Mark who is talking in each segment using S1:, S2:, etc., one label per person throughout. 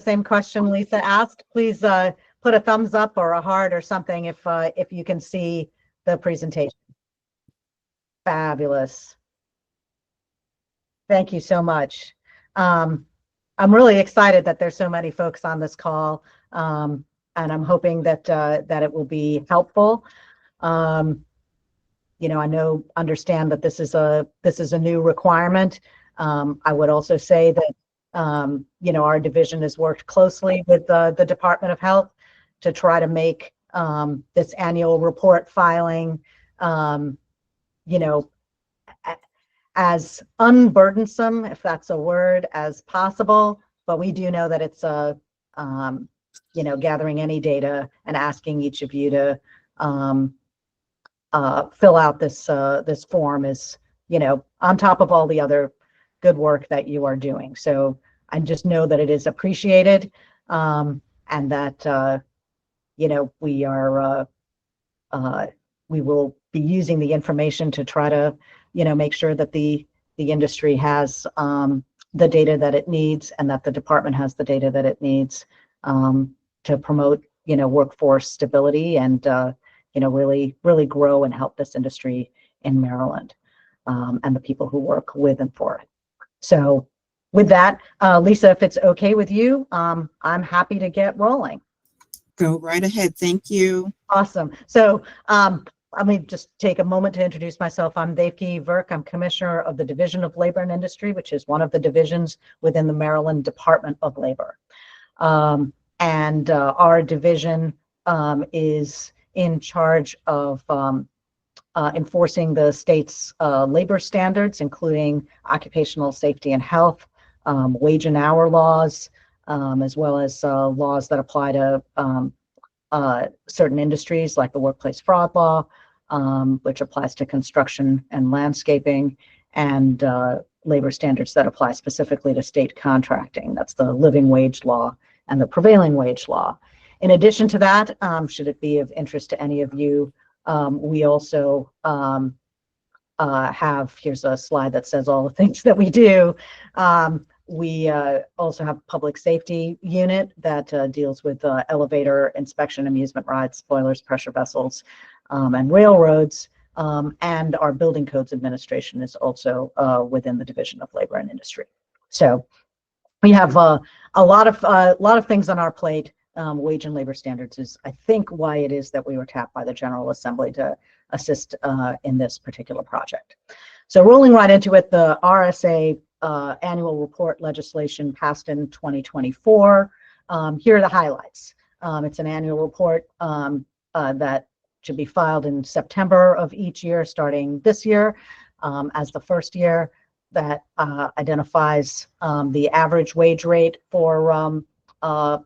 S1: same question Lisa asked. Please put a thumbs up or a heart or something if you can see the presentation. Fabulous. Thank you so much. I'm really excited that there's so many folks on this call, and I'm hoping that that it will be helpful. You know, understand that this is a new requirement. I would also say that you know, our division has worked closely with the Department of Health to try to make this annual report filing, you know, as unburdensome, if that's a word, as possible. But we do know that it's you know, gathering any data and asking each of you to fill out this form is, you know, on top of all the other good work that you are doing. So I just know that it is appreciated, and that you know, we will be using the information to try to, you know, make sure that the industry has the data that it needs, and that the department has the data that it needs to promote, you know, workforce stability and you know, really grow and help this industry in Maryland, and the people who work with and for it. So with that, Lisa, if it's okay with you, I'm happy to get rolling.
S2: Go right ahead. Thank you.
S1: Awesome. So let me just take a moment to introduce myself. I'm Devki Virk. I'm Commissioner of the Division of Labor and Industry, which is one of the divisions within the Maryland Department of Labor. And our division is in charge of enforcing the state's labor standards, including occupational safety and health, wage and hour laws, as well as laws that apply to certain industries like the workplace fraud law, which applies to construction and landscaping, and labor standards that apply specifically to state contracting. That's the living wage law and the prevailing wage law. In addition to that, should it be of interest to any of you, we also have, here's a slide that says all the things that we do. We also have a public safety unit that deals with elevator inspection, amusement rides, spoilers, pressure vessels, and railroads. And our building codes administration is also within the Division of Labor and Industry. So we have a lot of things on our plate. Wage and labor standards is, I think, why it is that we were tapped by the General Assembly to assist in this particular project. So rolling right into it, the RSA annual report legislation passed in 2024. Here are the highlights. It's an annual report that should be filed in September of each year, starting this year as the first year, that identifies the average wage rate for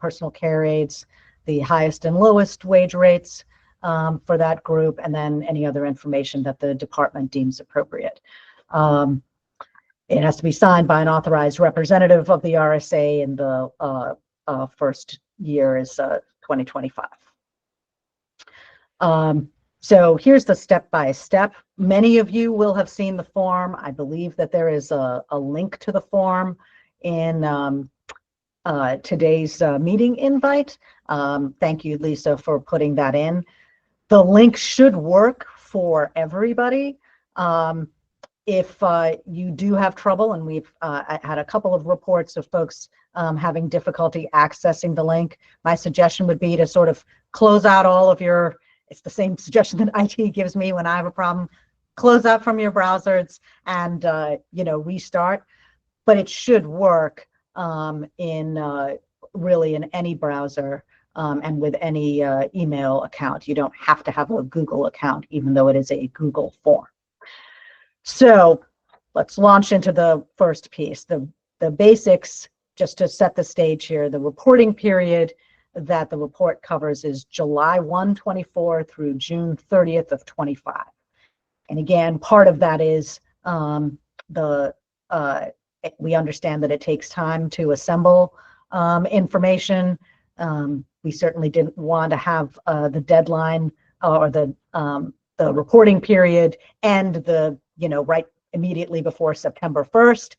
S1: personal care aides, the highest and lowest wage rates for that group, and then any other information that the department deems appropriate. It has to be signed by an authorized representative of the RSA, and the first year is 2025. So here's the step-by-step. Many of you will have seen the form. I believe that there is a link to the form in today's meeting invite. Thank you, Lisa, for putting that in. The link should work for everybody. If you do have trouble, and we've had a couple of reports of folks having difficulty accessing the link, my suggestion would be to sort of close out all of your, it's the same suggestion that IT gives me when I have a problem, close out from your browsers and you know, restart. But it should work in really in any browser and with any email account. You don't have to have a Google account, even though it is a Google form. So let's launch into the first piece, the basics, just to set the stage here. The reporting period that the report covers is July 1, 24 through June 30th of 25. And again, part of that is we understand that it takes time to assemble information. We certainly didn't want to have the deadline or the reporting period and right immediately before September 1st.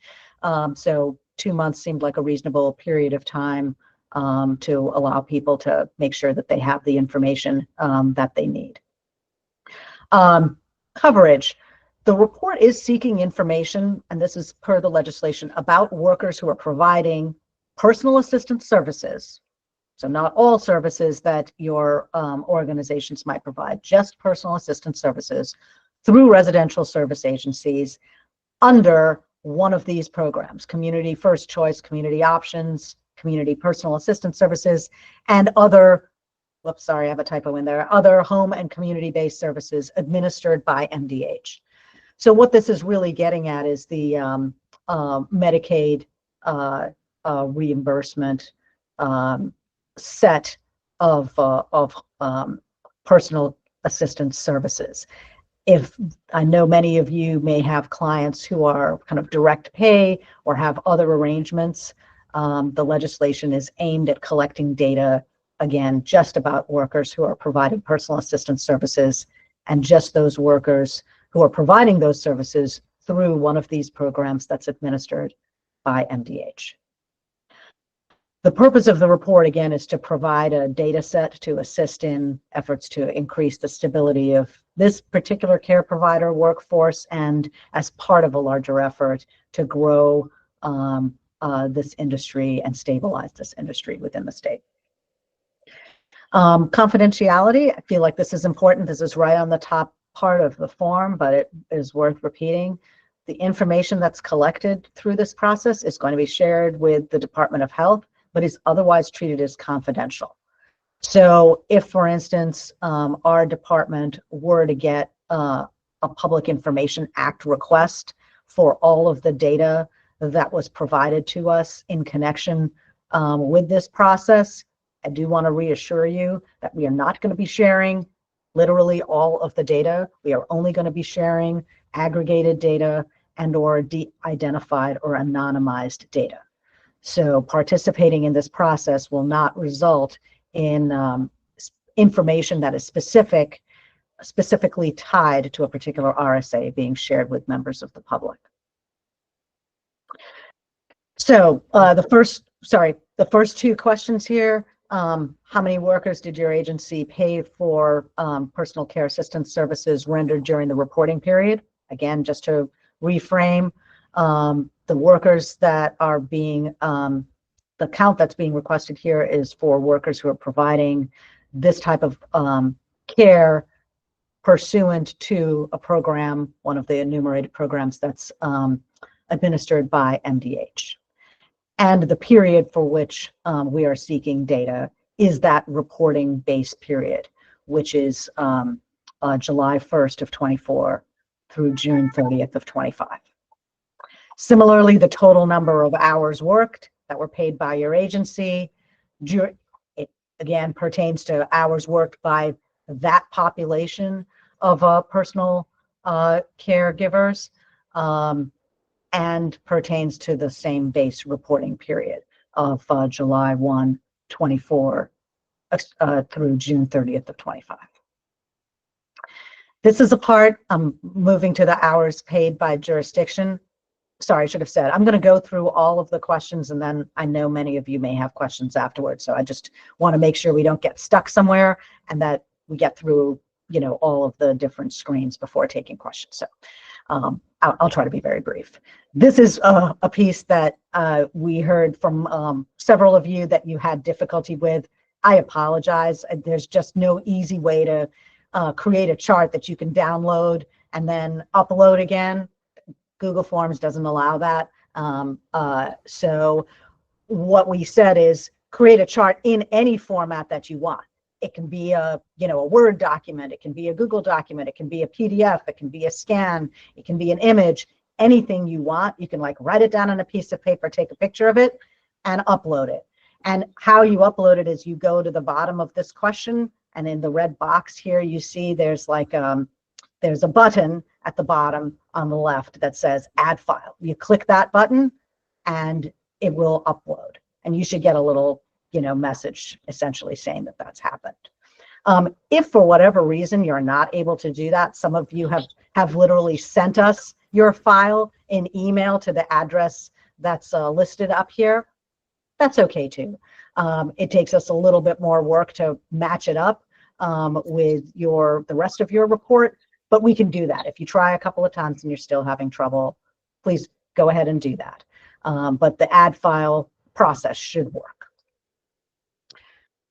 S1: So 2 months seemed like a reasonable period of time to allow people to make sure that they have the information that they need. Coverage. The report is seeking information, and this is per the legislation, about workers who are providing personal assistance services. So not all services that your organizations might provide, just personal assistance services through residential service agencies under one of these programs: Community First Choice, Community Options, Community Personal Assistance Services, and other, whoops, sorry, I have a typo in there, other home and community-based services administered by MDH. So what this is really getting at is the Medicaid reimbursement set of personal assistance services. If I know many of you may have clients who are kind of direct pay or have other arrangements, the legislation is aimed at collecting data, again, just about workers who are providing personal assistance services, and just those workers who are providing those services through one of these programs that's administered by MDH. The purpose of the report, again, is to provide a data set to assist in efforts to increase the stability of this particular care provider workforce, and as part of a larger effort to grow this industry and stabilize this industry within the state. Confidentiality, I feel like this is important. This is right on the top part of the form, but it is worth repeating. The information that's collected through this process is going to be shared with the Department of Health, but is otherwise treated as confidential. So if, for instance, our department were to get a Public Information Act request for all of the data that was provided to us in connection with this process, I do want to reassure you that we are not going to be sharing literally all of the data. We are only going to be sharing aggregated data and or de-identified or anonymized data. So participating in this process will not result in information that is specifically tied to a particular RSA being shared with members of the public. So the first two questions here, how many workers did your agency pay for personal care assistance services rendered during the reporting period? Again, just to reframe, the workers that are being, the count that's being requested here is for workers who are providing this type of care pursuant to a program, one of the enumerated programs that's administered by MDH. And the period for which we are seeking data is that reporting base period, which is July 1st of 24 through June 30th of 25. Similarly, the total number of hours worked that were paid by your agency, it again pertains to hours worked by that population of personal caregivers, and pertains to the same base reporting period of July 1, 24 through June 30th of 25. This is a part, I'm moving to the hours paid by jurisdiction. Sorry, I should have said, I'm going to go through all of the questions, and then I know many of you may have questions afterwards. So I just want to make sure we don't get stuck somewhere and that we get through, you know, all of the different screens before taking questions. So I'll try to be very brief. This is a piece that we heard from several of you that you had difficulty with. I apologize. There's just no easy way to create a chart that you can download and then upload again. Google Forms doesn't allow that. So what we said is create a chart in any format that you want. It can be a Word document, it can be a Google document, it can be a PDF, it can be a scan, it can be an image, anything you want. You can like write it down on a piece of paper, take a picture of it, and upload it. And how you upload it is you go to the bottom of this question, and in the red box here, you see there's like there's a button at the bottom on the left that says Add File. You click that button, and it will upload. And you should get a little message essentially saying that that's happened. If for whatever reason you're not able to do that, some of you have literally sent us your file in email to the address that's listed up here. That's okay too. It takes us a little bit more work to match it up with the rest of your report, but we can do that. If you try a couple of times and you're still having trouble, please go ahead and do that. But the add file process should work.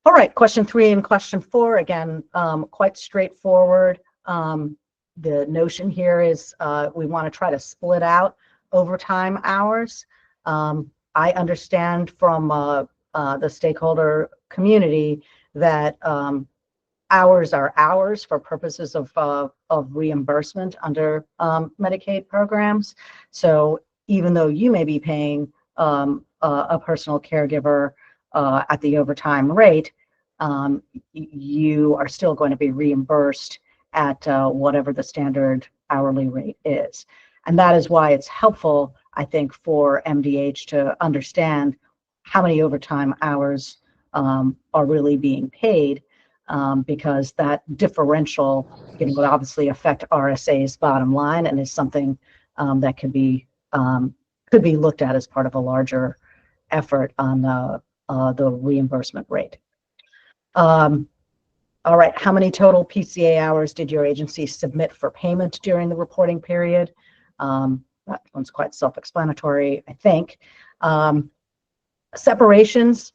S1: All right, question 3 and question 4, again, quite straightforward. The notion here is we want to try to split out overtime hours. I understand from the stakeholder community that hours are hours for purposes of reimbursement under Medicaid programs. So even though you may be paying a personal caregiver at the overtime rate, you are still going to be reimbursed at whatever the standard hourly rate is. And that is why it's helpful, I think, for MDH to understand how many overtime hours are really being paid, because that differential would obviously affect RSA's bottom line and is something that could be looked at as part of a larger effort on the reimbursement rate. All right, how many total PCA hours did your agency submit for payment during the reporting period? That one's quite self-explanatory, I think. Separations,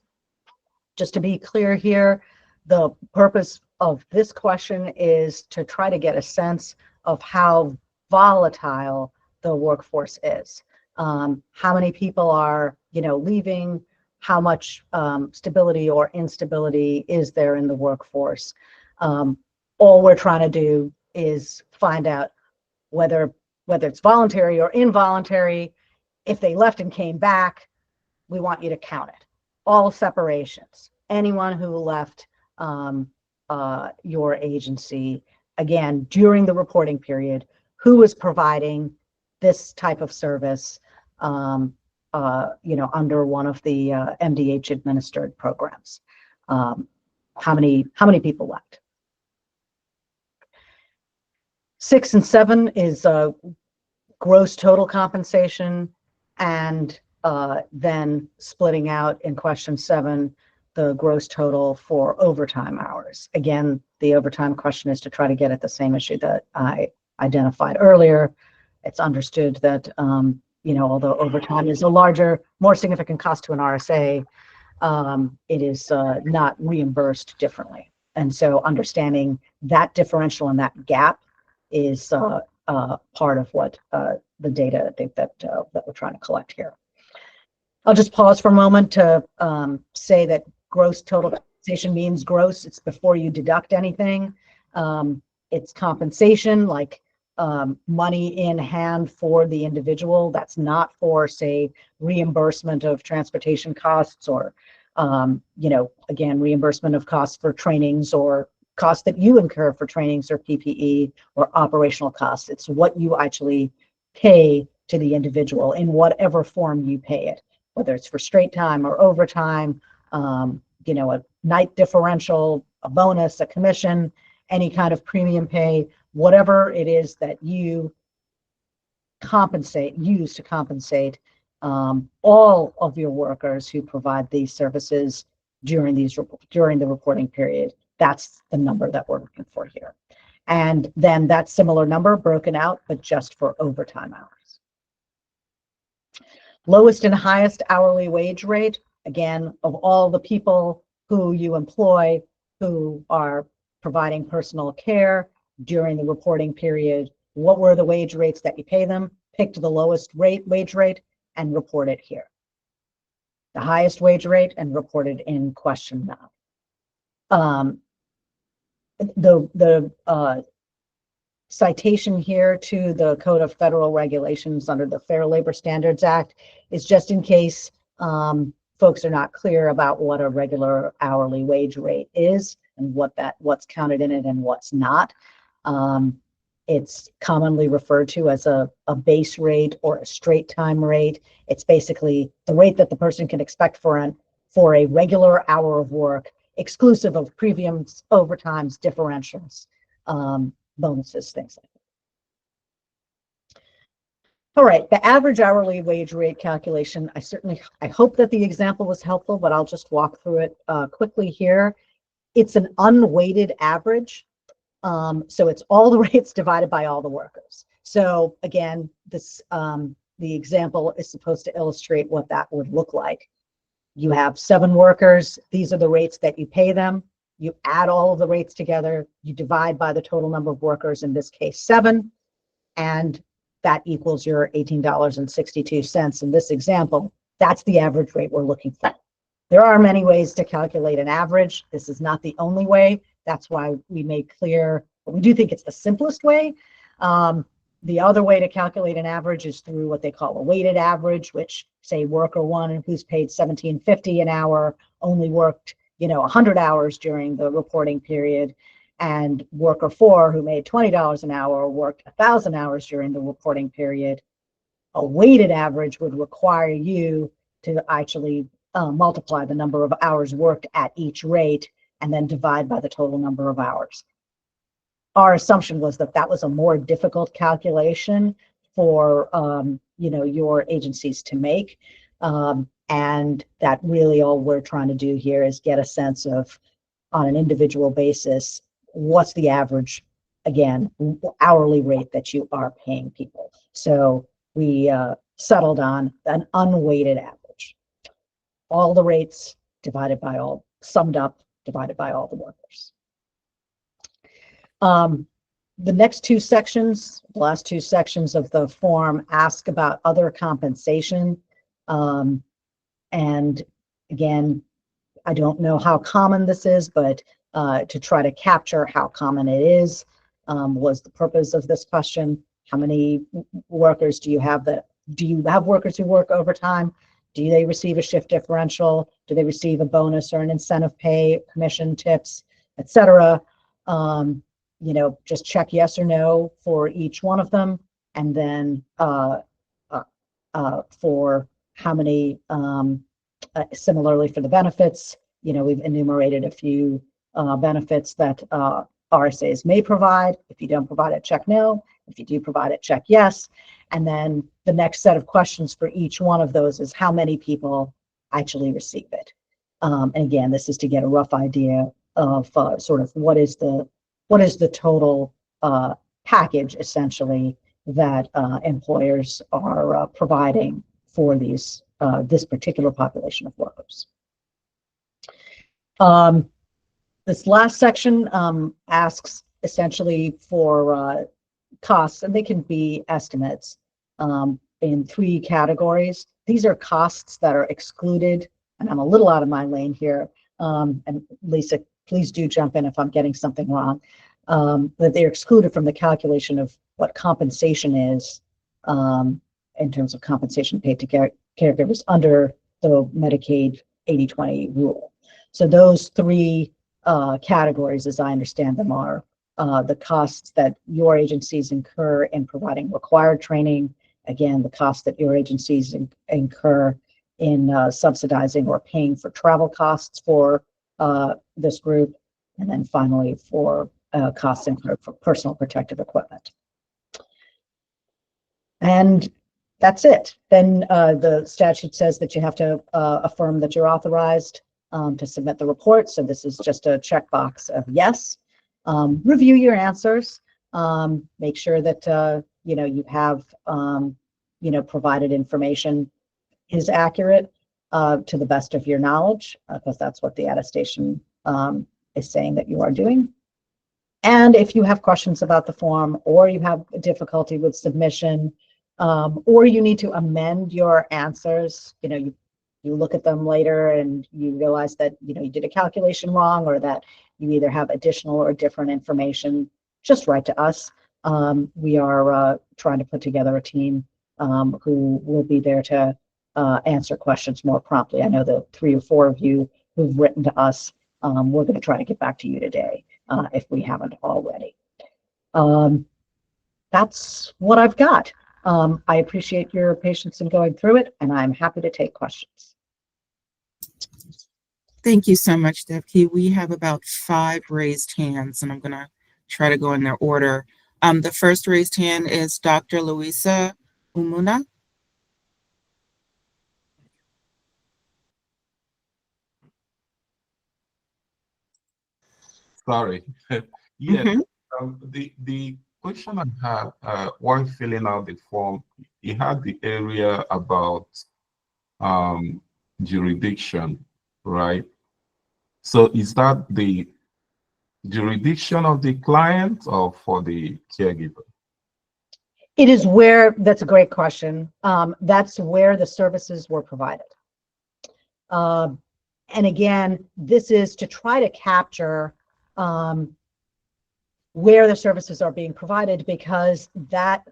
S1: just to be clear here, the purpose of this question is to try to get a sense of how volatile the workforce is. How many people are, leaving, how much stability or instability is there in the workforce. All we're trying to do is find out whether it's voluntary or involuntary. If they left and came back, we want you to count it. All separations, anyone who left your agency, again, during the reporting period, who was providing this type of service, under one of the MDH administered programs. How many people left? 6 and 7 is gross total compensation, and then splitting out in question 7 the gross total for overtime hours. Again, the overtime question is to try to get at the same issue that I identified earlier. It's understood that although overtime is a larger, more significant cost to an RSA, it is not reimbursed differently. And so understanding that differential and that gap is part of what the data that we're trying to collect here. I'll just pause for a moment to say that gross total compensation means gross. It's before you deduct anything. It's compensation, like money in hand for the individual. That's not for, say, reimbursement of transportation costs or, again, reimbursement of costs for trainings or costs that you incur for trainings or PPE or operational costs. It's what you actually pay to the individual in whatever form you pay it, whether it's for straight time or overtime, a night differential, a bonus, a commission, any kind of premium pay, whatever it is that you use to compensate all of your workers who provide these services during the reporting period. That's the number that we're looking for here. And then that similar number broken out, but just for overtime hours. Lowest and highest hourly wage rate, again, of all the people who you employ who are providing personal care during the reporting period, what were the wage rates that you pay them? Pick the lowest wage rate and report it here. The highest wage rate and report it in question 9. The citation here to the Code of Federal Regulations under the Fair Labor Standards Act is just in case folks are not clear about what a regular hourly wage rate is and what's counted in it and what's not. It's commonly referred to as a base rate or a straight time rate. It's basically the rate that the person can expect for a regular hour of work, exclusive of premiums, overtimes, differentials, bonuses, things like that. All right, the average hourly wage rate calculation, I hope that the example was helpful, but I'll just walk through it quickly here. It's an unweighted average. So it's all the rates divided by all the workers. So again, the example is supposed to illustrate what that would look like. You have 7 workers. These are the rates that you pay them. You add all of the rates together. You divide by the total number of workers, in this case 7, and that equals your $18.62 in this example. That's the average rate we're looking for. There are many ways to calculate an average. This is not the only way. That's why we made clear, but we do think it's the simplest way. The other way to calculate an average is through what they call a weighted average, which, say, worker 1, who's paid $17.50 an hour, only worked 100 hours during the reporting period, and worker 4, who made $20 an hour, worked 1,000 hours during the reporting period. A weighted average would require you to actually multiply the number of hours worked at each rate and then divide by the total number of hours. Our assumption was that that was a more difficult calculation for your agencies to make, and that really all we're trying to do here is get a sense of, on an individual basis, what's the average, again, hourly rate that you are paying people. So we settled on an unweighted average. All the rates divided by all, summed up, divided by all the workers. The next 2 sections, the last 2 sections of the form, ask about other compensation. And again, I don't know how common this is, but to try to capture how common it is was the purpose of this question. How many workers do you have workers who work overtime? Do they receive a shift differential? Do they receive a bonus or an incentive pay, commission, tips, etc.? Just check yes or no for each one of them, and then for how many, similarly for the benefits, we've enumerated a few benefits that RSAs may provide. If you don't provide it, check no. If you do provide it, check yes. And then the next set of questions for each one of those is how many people actually receive it. And again, this is to get a rough idea of sort of what is the total package, essentially, that employers are providing for this particular population of workers. This last section asks essentially for costs, and they can be estimates in 3 categories. These are costs that are excluded, and I'm a little out of my lane here, and Lisa, please do jump in if I'm getting something wrong, that they're excluded from the calculation of what compensation is in terms of compensation paid to caregivers under the Medicaid 80/20 rule. So those 3 categories, as I understand them, are the costs that your agencies incur in providing required training, again, the costs that your agencies incur in subsidizing or paying for travel costs for this group, and then finally for costs incurred for personal protective equipment. And that's it. Then the statute says that you have to affirm that you're authorized to submit the report. So this is just a checkbox of yes. Review your answers. Make sure that you have provided information is accurate to the best of your knowledge, because that's what the attestation is saying that you are doing. And if you have questions about the form, or you have difficulty with submission, or you need to amend your answers, you look at them later and you realize that you did a calculation wrong, or that you either have additional or different information, just write to us. We are trying to put together a team who will be there to answer questions more promptly. I know the 3 or 4 of you who've written to us, we're going to try to get back to you today if we haven't already. That's what I've got. I appreciate your patience in going through it, and I'm happy to take questions.
S2: Thank you so much, Devki. We have about 5 raised hands, and I'm going to try to go in their order. The first raised hand is Dr. Louisa Umuna?
S3: Sorry. Yes.
S2: Mhm.
S3: The question I had while filling out the form, you had the area about um, jurisdiction, right? So is that the jurisdiction of the client or for the caregiver?
S1: It is where, that's a great question. That's where the services were provided. And again, this is to try to capture where the services are being provided, because that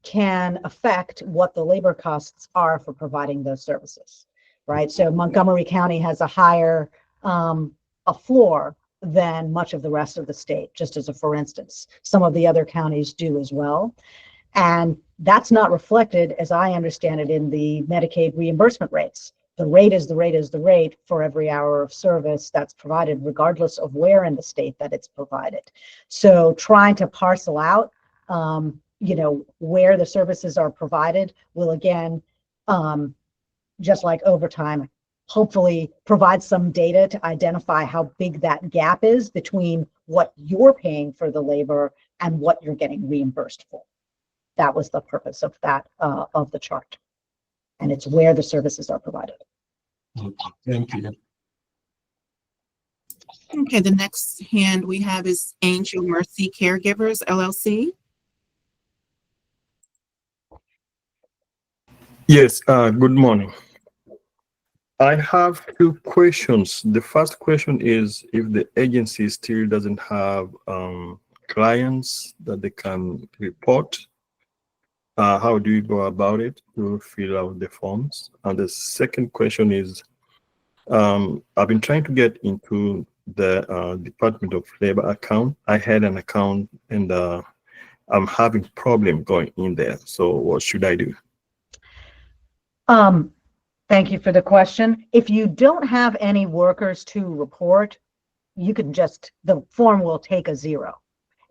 S1: can affect what the labor costs are for providing those services, right? So Montgomery County has a higher a floor than much of the rest of the state, just as a for instance. Some of the other counties do as well. And that's not reflected, as I understand it, in the Medicaid reimbursement rates. The rate is the rate is the rate for every hour of service that's provided, regardless of where in the state that it's provided. So trying to parcel out, where the services are provided will again, just like overtime, hopefully provide some data to identify how big that gap is between what you're paying for the labor and what you're getting reimbursed for. That was the purpose of that, of the chart. And it's where the services are provided.
S3: Okay, thank you.
S2: Okay, the next hand we have is Angel Mercy Caregivers, LLC.
S4: Yes, good morning. I have two questions. The first question is if the agency still doesn't have clients that they can report, how do you go about it to fill out the forms? And the second question is, I've been trying to get into the Department of Labor account. I had an account and I'm having problem going in there. So what should I do?
S1: Thank you for the question. If you don't have any workers to report, you can just, the form will take a 0.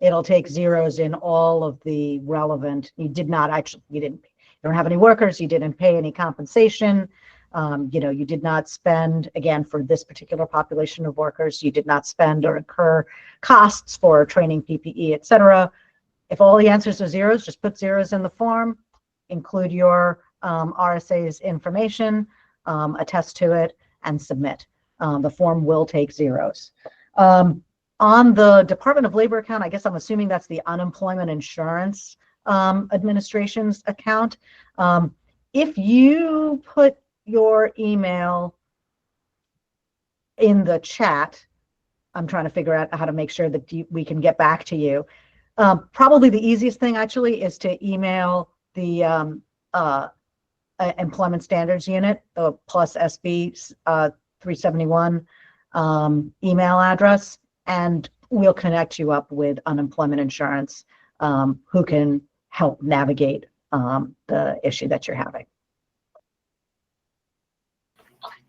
S1: It'll take zeros in all of the relevant, you don't have any workers, you didn't pay any compensation, you did not spend, again, for this particular population of workers, you did not spend or incur costs for training, PPE, etc. If all the answers are zeros, just put zeros in the form, include your RSA's information, attest to it, and submit. The form will take zeros. On the Department of Labor account, I guess I'm assuming that's the Unemployment Insurance Administration's account. If you put your email in the chat, I'm trying to figure out how to make sure that we can get back to you. Probably the easiest thing actually is to email the Employment Standards Unit, the plus SB 371 email address, and we'll connect you up with unemployment insurance, who can help navigate the issue that you're having.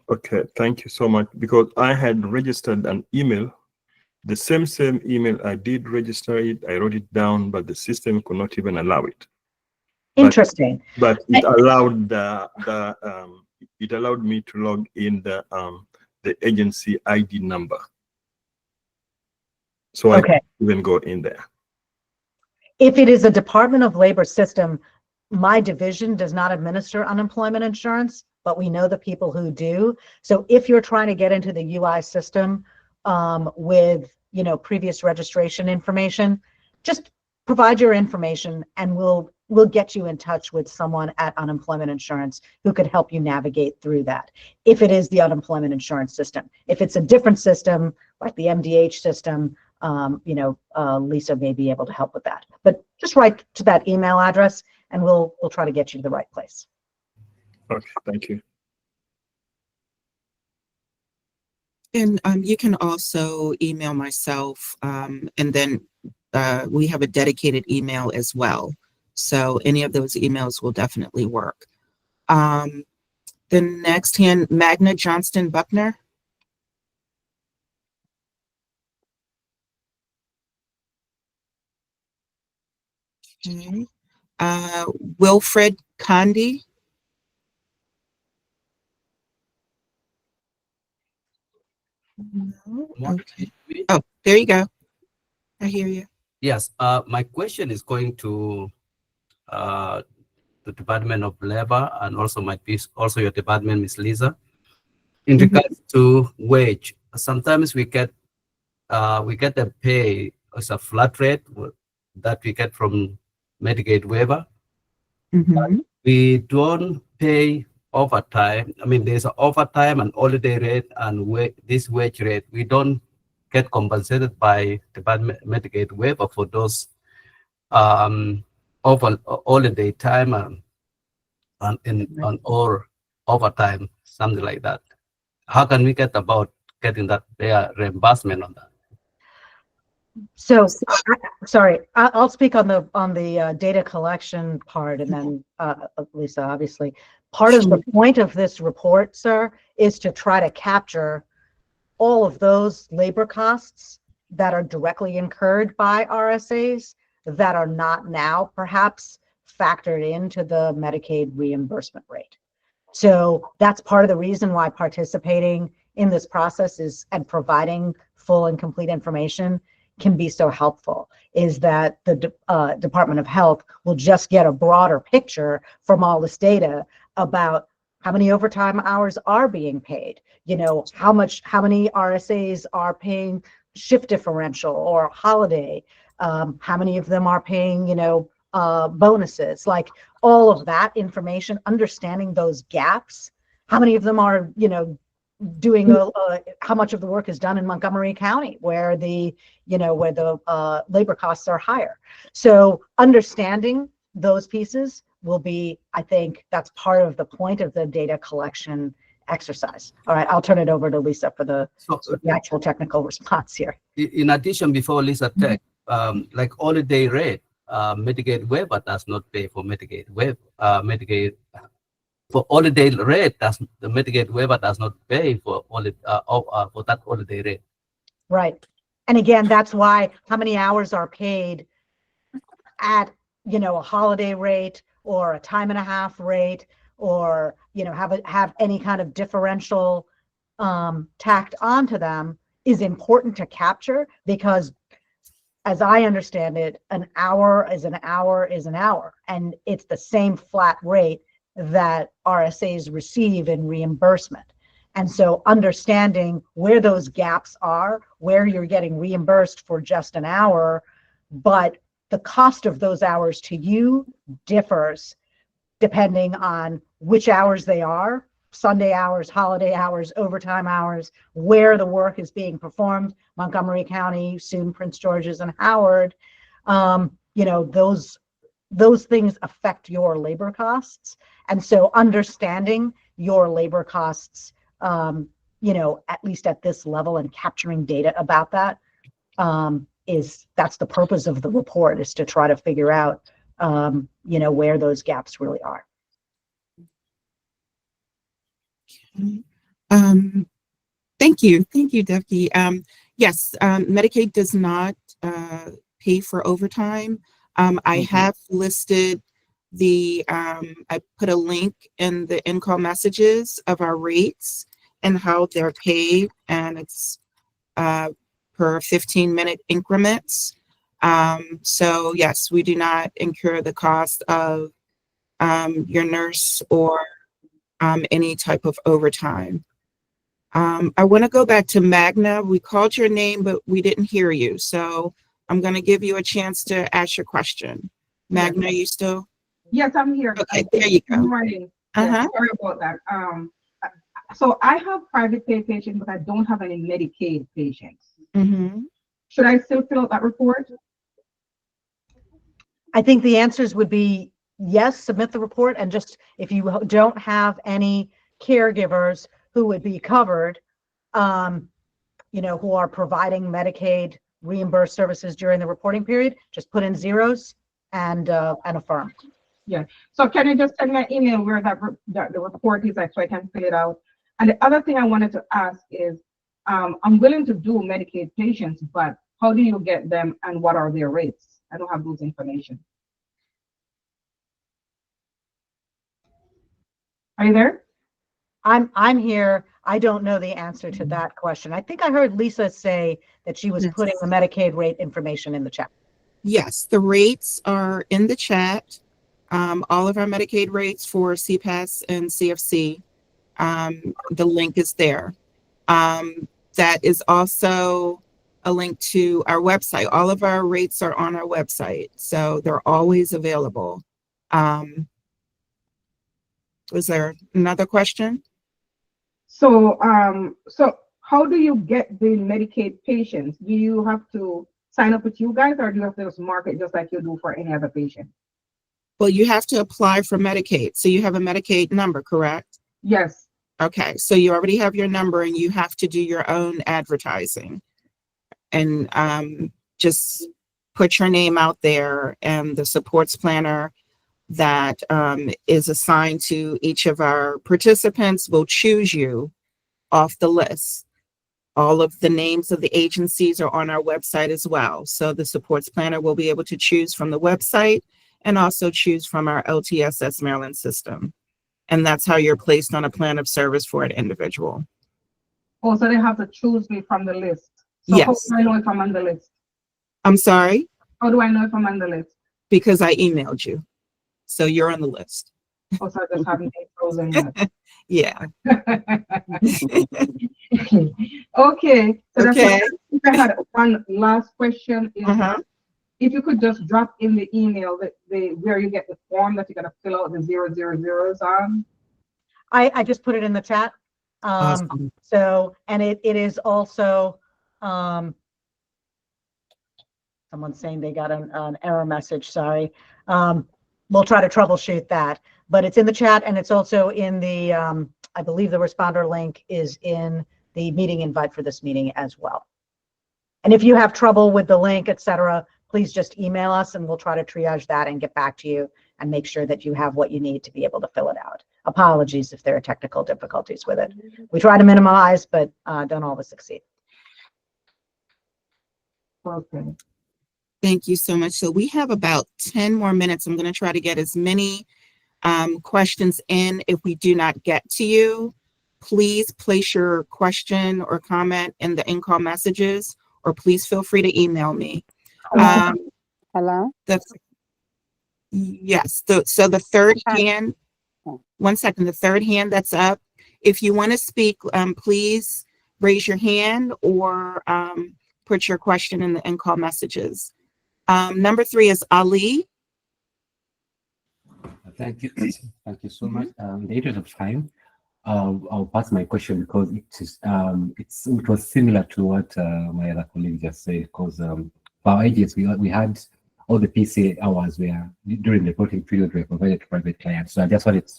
S4: Okay, thank you so much. Because I had registered an email, the same email, I did register it, I wrote it down, but the system could not even allow it.
S1: Interesting.
S4: But it allowed it allowed me to log in the agency ID number. So I
S1: Okay.
S4: could even go in there.
S1: If it is a Department of Labor system, my division does not administer unemployment insurance, but we know the people who do. So if you're trying to get into the UI system with previous registration information, just provide your information and we'll get you in touch with someone at unemployment insurance who could help you navigate through that. If it is the unemployment insurance system, if it's a different system like the MDH system, Lisa may be able to help with that. But just write to that email address and we'll try to get you to the right place.
S4: Okay, thank you.
S2: And you can also email myself, and then we have a dedicated email as well. So any of those emails will definitely work. The next hand, Magna Johnston Buckner. Okay. Wilfred Condi. No? Okay. Oh, there you go. I hear you.
S5: Yes, my question is going to the Department of Labor and also also your department, Ms. Lisa. In regards to wage, sometimes we get the pay as a flat rate that we get from Medicaid waiver. We don't pay overtime. I mean, there's an overtime and holiday rate and this wage rate. We don't get compensated by Department Medicaid waiver for those over holiday time and or overtime, something like that. How can we get about getting that reimbursement on that?
S1: So, sorry, I'll speak on the data collection part, and then Lisa, obviously. Part of the point of this report, sir, is to try to capture all of those labor costs that are directly incurred by RSAs that are not now perhaps factored into the Medicaid reimbursement rate. So that's part of the reason why participating in this process and providing full and complete information can be so helpful, is that the Department of Health will just get a broader picture from all this data about how many overtime hours are being paid, how many RSAs are paying shift differential or holiday, how many of them are paying, bonuses, like all of that information, understanding those gaps, how many of them are, doing how much of the work is done in Montgomery County where the labor costs are higher. So understanding those pieces will be, I think that's part of the point of the data collection exercise. All right, I'll turn it over to Lisa for the actual technical response here.
S5: In addition, before Lisa take, like holiday rate, Medicaid waiver does not pay for Medicaid waiver. Medicaid for holiday rate, the Medicaid waiver does not pay for for that holiday rate. Right.
S1: And again, that's why how many hours are paid at, a holiday rate or a time and a half rate, or, have any kind of differential tacked onto them is important to capture, because as I understand it, an hour is an hour is an hour, and it's the same flat rate that RSAs receive in reimbursement. And so understanding where those gaps are, where you're getting reimbursed for just an hour, but the cost of those hours to you differs depending on which hours they are, Sunday hours, holiday hours, overtime hours, where the work is being performed, Montgomery County, soon Prince George's and Howard. Those things affect your labor costs. And so understanding your labor costs, at least at this level, and capturing data about that, that's the purpose of the report, is to try to figure out, where those gaps really are.
S2: Thank you, Deputy. Yes, Medicaid does not pay for overtime. I have listed I put a link in the in-call messages of our rates and how they're paid, and it's per 15-minute increments. So yes, we do not incur the cost of your nurse or any type of overtime. I want to go back to Magna. We called your name, but we didn't hear you. So I'm going to give you a chance to ask your question. Magna, you still?
S6: Yes, I'm here.
S2: Okay, there you go.
S6: Good morning. Yeah, sorry about that. So I have private pay patients, but I don't have any Medicaid patients. Should I still fill out that report?
S1: I think the answers would be yes, submit the report, and just if you don't have any caregivers who would be covered, who are providing Medicaid reimbursed services during the reporting period, just put in zeros and affirm.
S6: Yeah. So can you just send me an email where the report is so I can fill it out? And the other thing I wanted to ask is, I'm willing to do Medicaid patients, but how do you get them and what are their rates? I don't have those information. Are you there?
S1: I'm here. I don't know the answer to that question. I think I heard Lisa say that she was
S2: Yes.
S1: putting the Medicaid rate information in the chat.
S2: Yes, the rates are in the chat. All of our Medicaid rates for CPAS and CFC. The link is there. That is also a link to our website. All of our rates are on our website, so they're always available. Was there another question?
S6: So, so how do you get the Medicaid patients? Do you have to sign up with you guys, or do you have to just mark it just like you do for any other patient?
S2: Well, you have to apply for Medicaid. So you have a Medicaid number, correct?
S6: Yes.
S2: Okay, so you already have your number and you have to do your own advertising. And just put your name out there, and the supports planner that is assigned to each of our participants will choose you off the list. All of the names of the agencies are on our website as well. So the supports planner will be able to choose from the website and also choose from our LTSS Maryland system. And that's how you're placed on a plan of service for an individual.
S6: Oh, so they have to choose me from the list. So how
S2: Yes.
S6: do I know if I'm on the list?
S2: I'm sorry,
S6: How do I know if I'm on the list?
S2: because I emailed you. So you're on the list.
S6: Oh, so I just haven't been frozen yet.
S2: Yeah.
S6: Okay. So that's
S2: Okay.
S6: what I had one last question. Is
S2: Uh-huh.
S6: if you could just drop in the email the where you get the form that you gotta fill out the 000s on.
S1: I just put it in the chat.
S2: Awesome.
S1: So, and it is also, someone's saying they got an error message, sorry. We'll try to troubleshoot that, but it's in the chat, and it's also in the, I believe the responder link is in the meeting invite for this meeting as well. And if you have trouble with the link, etc., please just email us and we'll try to triage that and get back to you and make sure that you have what you need to be able to fill it out. Apologies if there are technical difficulties with it. We try to minimize, but don't always succeed.
S6: Okay.
S2: Thank you so much. So we have about 10 more minutes. I'm going to try to get as many questions in. If we do not get to you, please place your question or comment in the in-call messages, or please feel free to email me.
S7: Hello?
S2: Yes, so the third hand, one second, the third hand that's up, if you want to speak, please raise your hand or put your question in the in-call messages. Number 3 is Ali.
S8: Thank you. Thank you so much. In the interest of time, I'll pass my question because it was similar to what my other colleague just said. Because for our agents, we had all the PCA hours where during the reporting period were provided to private clients. So I just wanted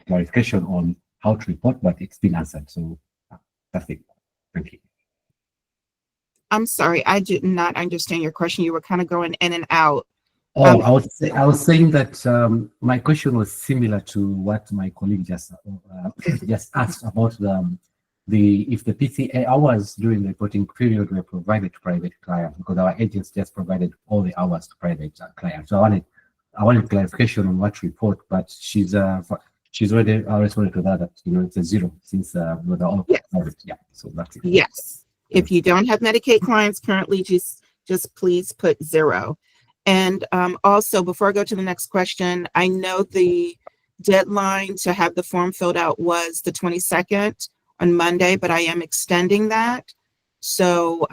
S8: clarification on how to report, but it's been answered. So that's it. Thank you.
S2: I'm sorry, I did not understand your question. You were kind of going in and out.
S8: Oh, I was saying that my question was similar to what my colleague just asked about if the PCA hours during the reporting period were provided to private clients, because our agents just provided all the hours to private clients. So I wanted clarification on what to report, but she's already responded to that. It's a 0 since we're all private. Yeah, so that's it.
S2: Yes. If you don't have Medicaid clients currently, just please put 0. And also, before I go to the next question, I know the deadline to have the form filled out was the 22nd on Monday, but I am extending that. So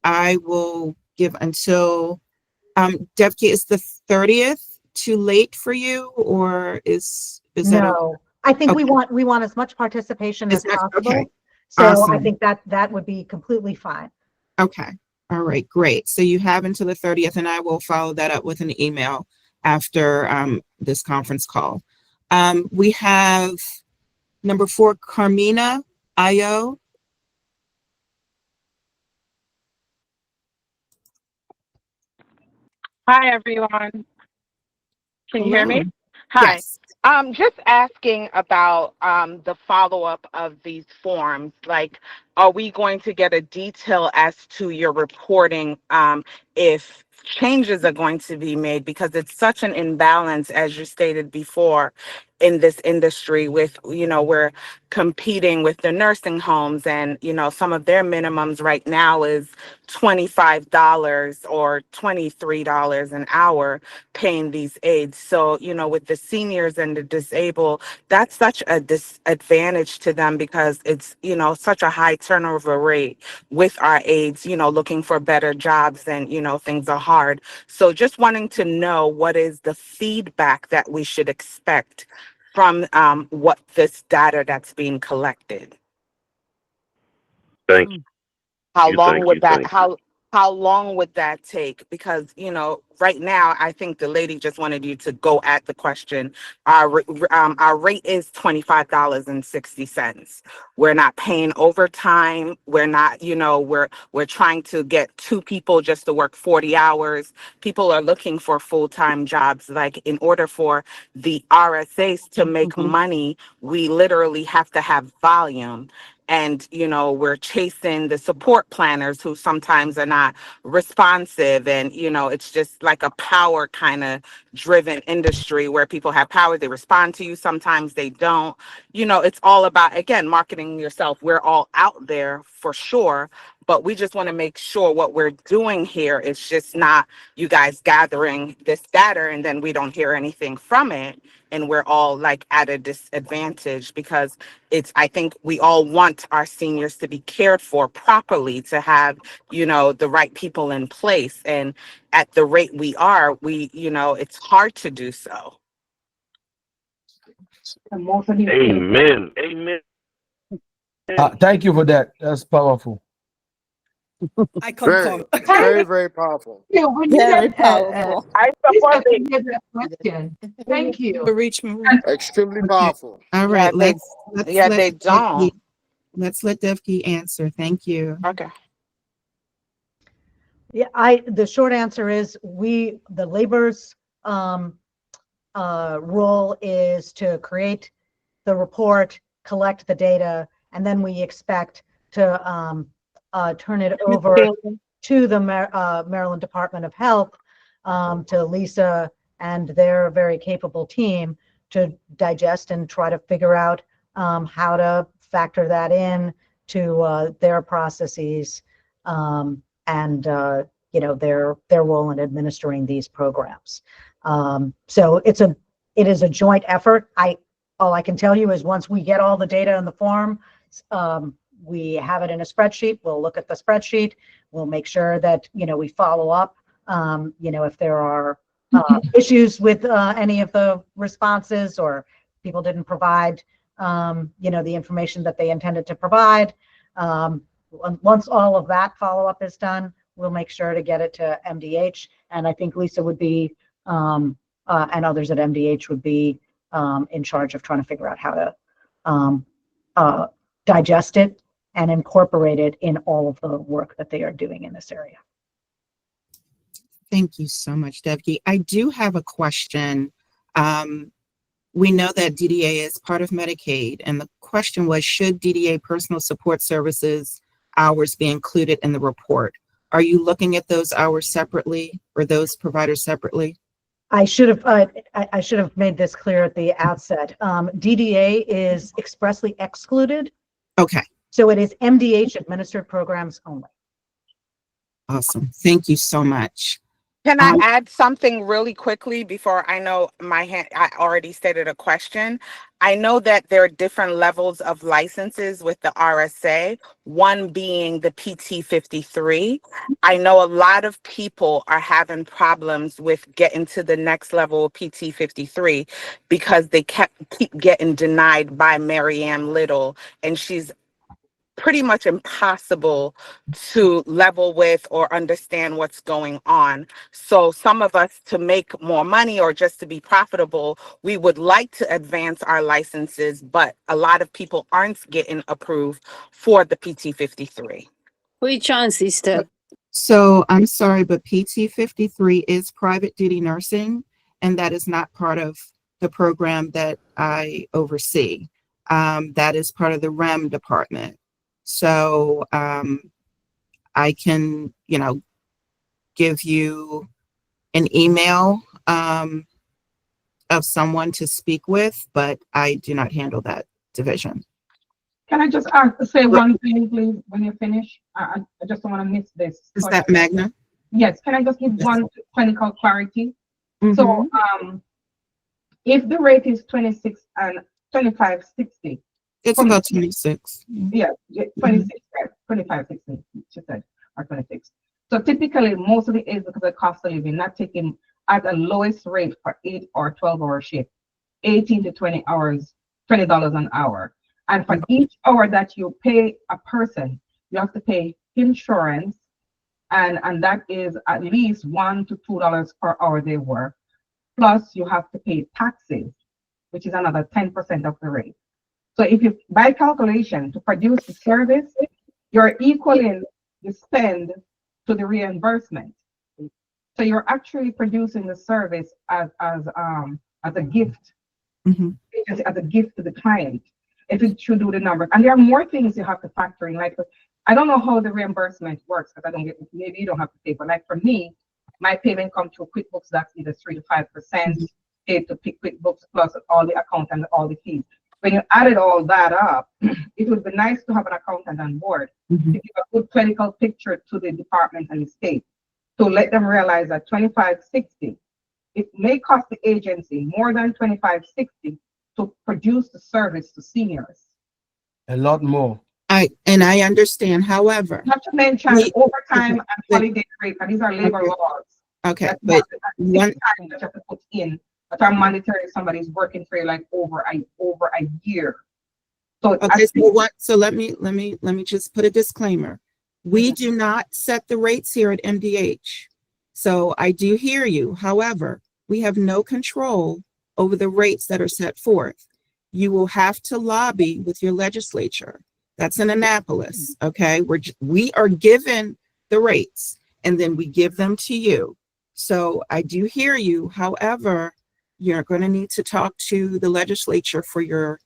S2: I will give until, Devki, is the 30th too late for you, or is that okay?
S1: No, I think we want as much participation as possible.
S2: Okay.
S1: So
S2: Awesome.
S1: I think that would be completely fine.
S2: Okay. All right, great. So you have until the 30th, and I will follow that up with an email after this conference call. We have number 4, Carmina Io.
S9: Hi, everyone. Can you hear me?
S2: Hello.
S9: Hi.
S2: Yes.
S9: Just asking about the follow-up of these forms. Like, are we going to get a detail as to your reporting if changes are going to be made, because it's such an imbalance, as you stated before, in this industry with, we're competing with the nursing homes, and, some of their minimums right now is $25 or $23 an hour paying these aides. So, with the seniors and the disabled, that's such a disadvantage to them, because it's, such a high turnover rate with our aides, looking for better jobs, and, things are hard. So just wanting to know, what is the feedback that we should expect from what this data that's being collected?
S10: Thank you.
S9: How long
S10: Thank
S9: would
S10: you.
S9: that,
S10: Thank you.
S9: how long would that take? Because, right now, I think the lady just wanted you to go at the question. Our rate is $25.60. We're not paying overtime. We're not, we're trying to get 2 people just to work 40 hours. People are looking for full-time jobs. Like, in order for the RSAs to make money, we literally have to have volume. And, we're chasing the support planners who sometimes are not responsive. And, it's just like a power kind of driven industry where people have power. They respond to you. Sometimes they don't. It's all about, again, marketing yourself. We're all out there for sure. But we just want to make sure what we're doing here is just not you guys gathering this data and then we don't hear anything from it. And we're all like at a disadvantage, because I think we all want our seniors to be cared for properly, to have, the right people in place. And at the rate we are, it's hard to do so.
S6: And most of these
S10: Amen. Amen.
S11: Thank you for that. That's powerful.
S12: I
S13: Very,
S12: confirm.
S13: very, very powerful.
S6: Yeah, when you
S7: Very
S6: said
S7: powerful.
S9: I
S6: please
S9: support
S6: let me
S9: it.
S6: get that question. Thank you.
S2: Reach me.
S13: Extremely powerful.
S2: All
S9: Yeah,
S2: right,
S9: they
S2: let
S9: don't.
S2: let's let Devki answer. Thank you.
S9: Okay.
S1: Yeah, the short answer is the labor's role is to create the report, collect the data, and then we expect to turn it over to the Maryland Department of Health, to Lisa and their very capable team to digest and try to figure out how to factor that in to their processes, and their role in administering these programs. So it is a joint effort. All I can tell you is once we get all the data in the form, we have it in a spreadsheet. We'll look at the spreadsheet. We'll make sure that we follow up. If there are issues with any of the responses, or people didn't provide the information that they intended to provide. Once all of that follow-up is done, we'll make sure to get it to MDH. And I think Lisa would be, and others at MDH would be in charge of trying to figure out how to digest it and incorporate it in all of the work that they are doing in this area.
S2: Thank you so much, Devki. I do have a question. We know that DDA is part of Medicaid, and the question was, should DDA personal support services hours be included in the report? Are you looking at those hours separately, or those providers separately?
S1: I should have made this clear at the outset. DDA is expressly excluded.
S2: Okay.
S1: So it is MDH administered programs only.
S2: Awesome. Thank you so much.
S9: Can I add something really quickly before I know I already stated a question? I know that there are different levels of licenses with the RSA, one being the PT 53. I know a lot of people are having problems with getting to the next level of PT 53 because they keep getting denied by Marianne Little, and she's pretty much impossible to level with or understand what's going on. So some of us, to make more money or just to be profitable, we would like to advance our licenses, but a lot of people aren't getting approved for the PT 53.
S7: Which one, sister?
S2: So I'm sorry, but PT 53 is private duty nursing, and that is not part of the program that I oversee. That is part of the REM department. So I can, give you an email of someone to speak with, but I do not handle that division.
S6: Can I just say one thing, please, when you finish? I just don't want to miss this.
S2: Is that Magna?
S6: Yes, can I just give one clinical clarity?
S2: Mhm.
S6: So, if the rate is 26 and 25.60.
S2: It's about 26.
S6: Yeah, 26, right? 25.60, she said, or 26. So typically, most of the aides, because of cost of living, not taking at the lowest rate for 8 or 12-hour shift, 18 to 20 hours, $20 an hour. And for each hour that you pay a person, you have to pay insurance, and that is at least $1 to $2 per hour they work. Plus, you have to pay taxes, which is another 10% of the rate. So if you, by calculation, to produce the service, you're equaling the spend to the reimbursement. So you're actually producing the service as a gift, as a gift to the client. If you should do the numbers, and there are more things you have to factor in. Like, I don't know how the reimbursement works because I don't get. Maybe you don't have to pay, but like for me, my payment comes to QuickBooks. That's either 3 to 5% paid to QuickBooks plus all the account and all the fees. When you added all that up, it would be nice to have an accountant on board to give a good clinical picture to the department and the state, to let them realize that 25.60, it may cost the agency more than 25.60 to produce the service to seniors.
S11: A lot more.
S2: I understand. However,
S6: not to mention overtime and holiday rate, and these are labor laws.
S2: Okay, but one
S6: time that you have to put in that are mandatory if somebody's working for you like over a year. So
S2: okay, so let me just put a disclaimer. We do not set the rates here at MDH. So I do hear you. However, we have no control over the rates that are set forth. You will have to lobby with your legislature. That's in Annapolis, okay? We are given the rates and then we give them to you. So I do hear you. However, you're going to need to talk to the legislature for your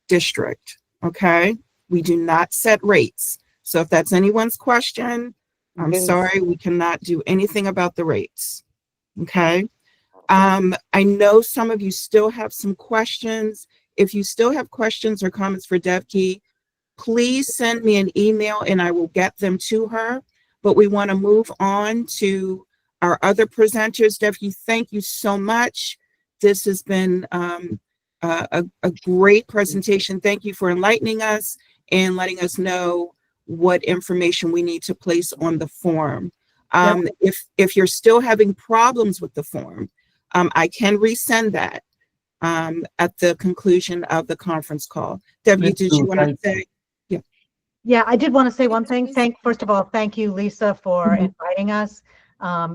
S2: district, okay? We do not set rates. So if that's anyone's question, I'm sorry, we cannot do anything about the rates, okay? I know some of you still have some questions. If you still have questions or comments for Devki, please send me an email and I will get them to her. But we want to move on to our other presenters. Devki, thank you so much. This has been a great presentation. Thank you for enlightening us and letting us know what information we need to place on the form. If you're still having problems with the form, I can resend that at the conclusion of the conference call. Debbie, did you want to say?
S1: Yeah, I did want to say one thing. First of all, thank you, Lisa, for inviting us.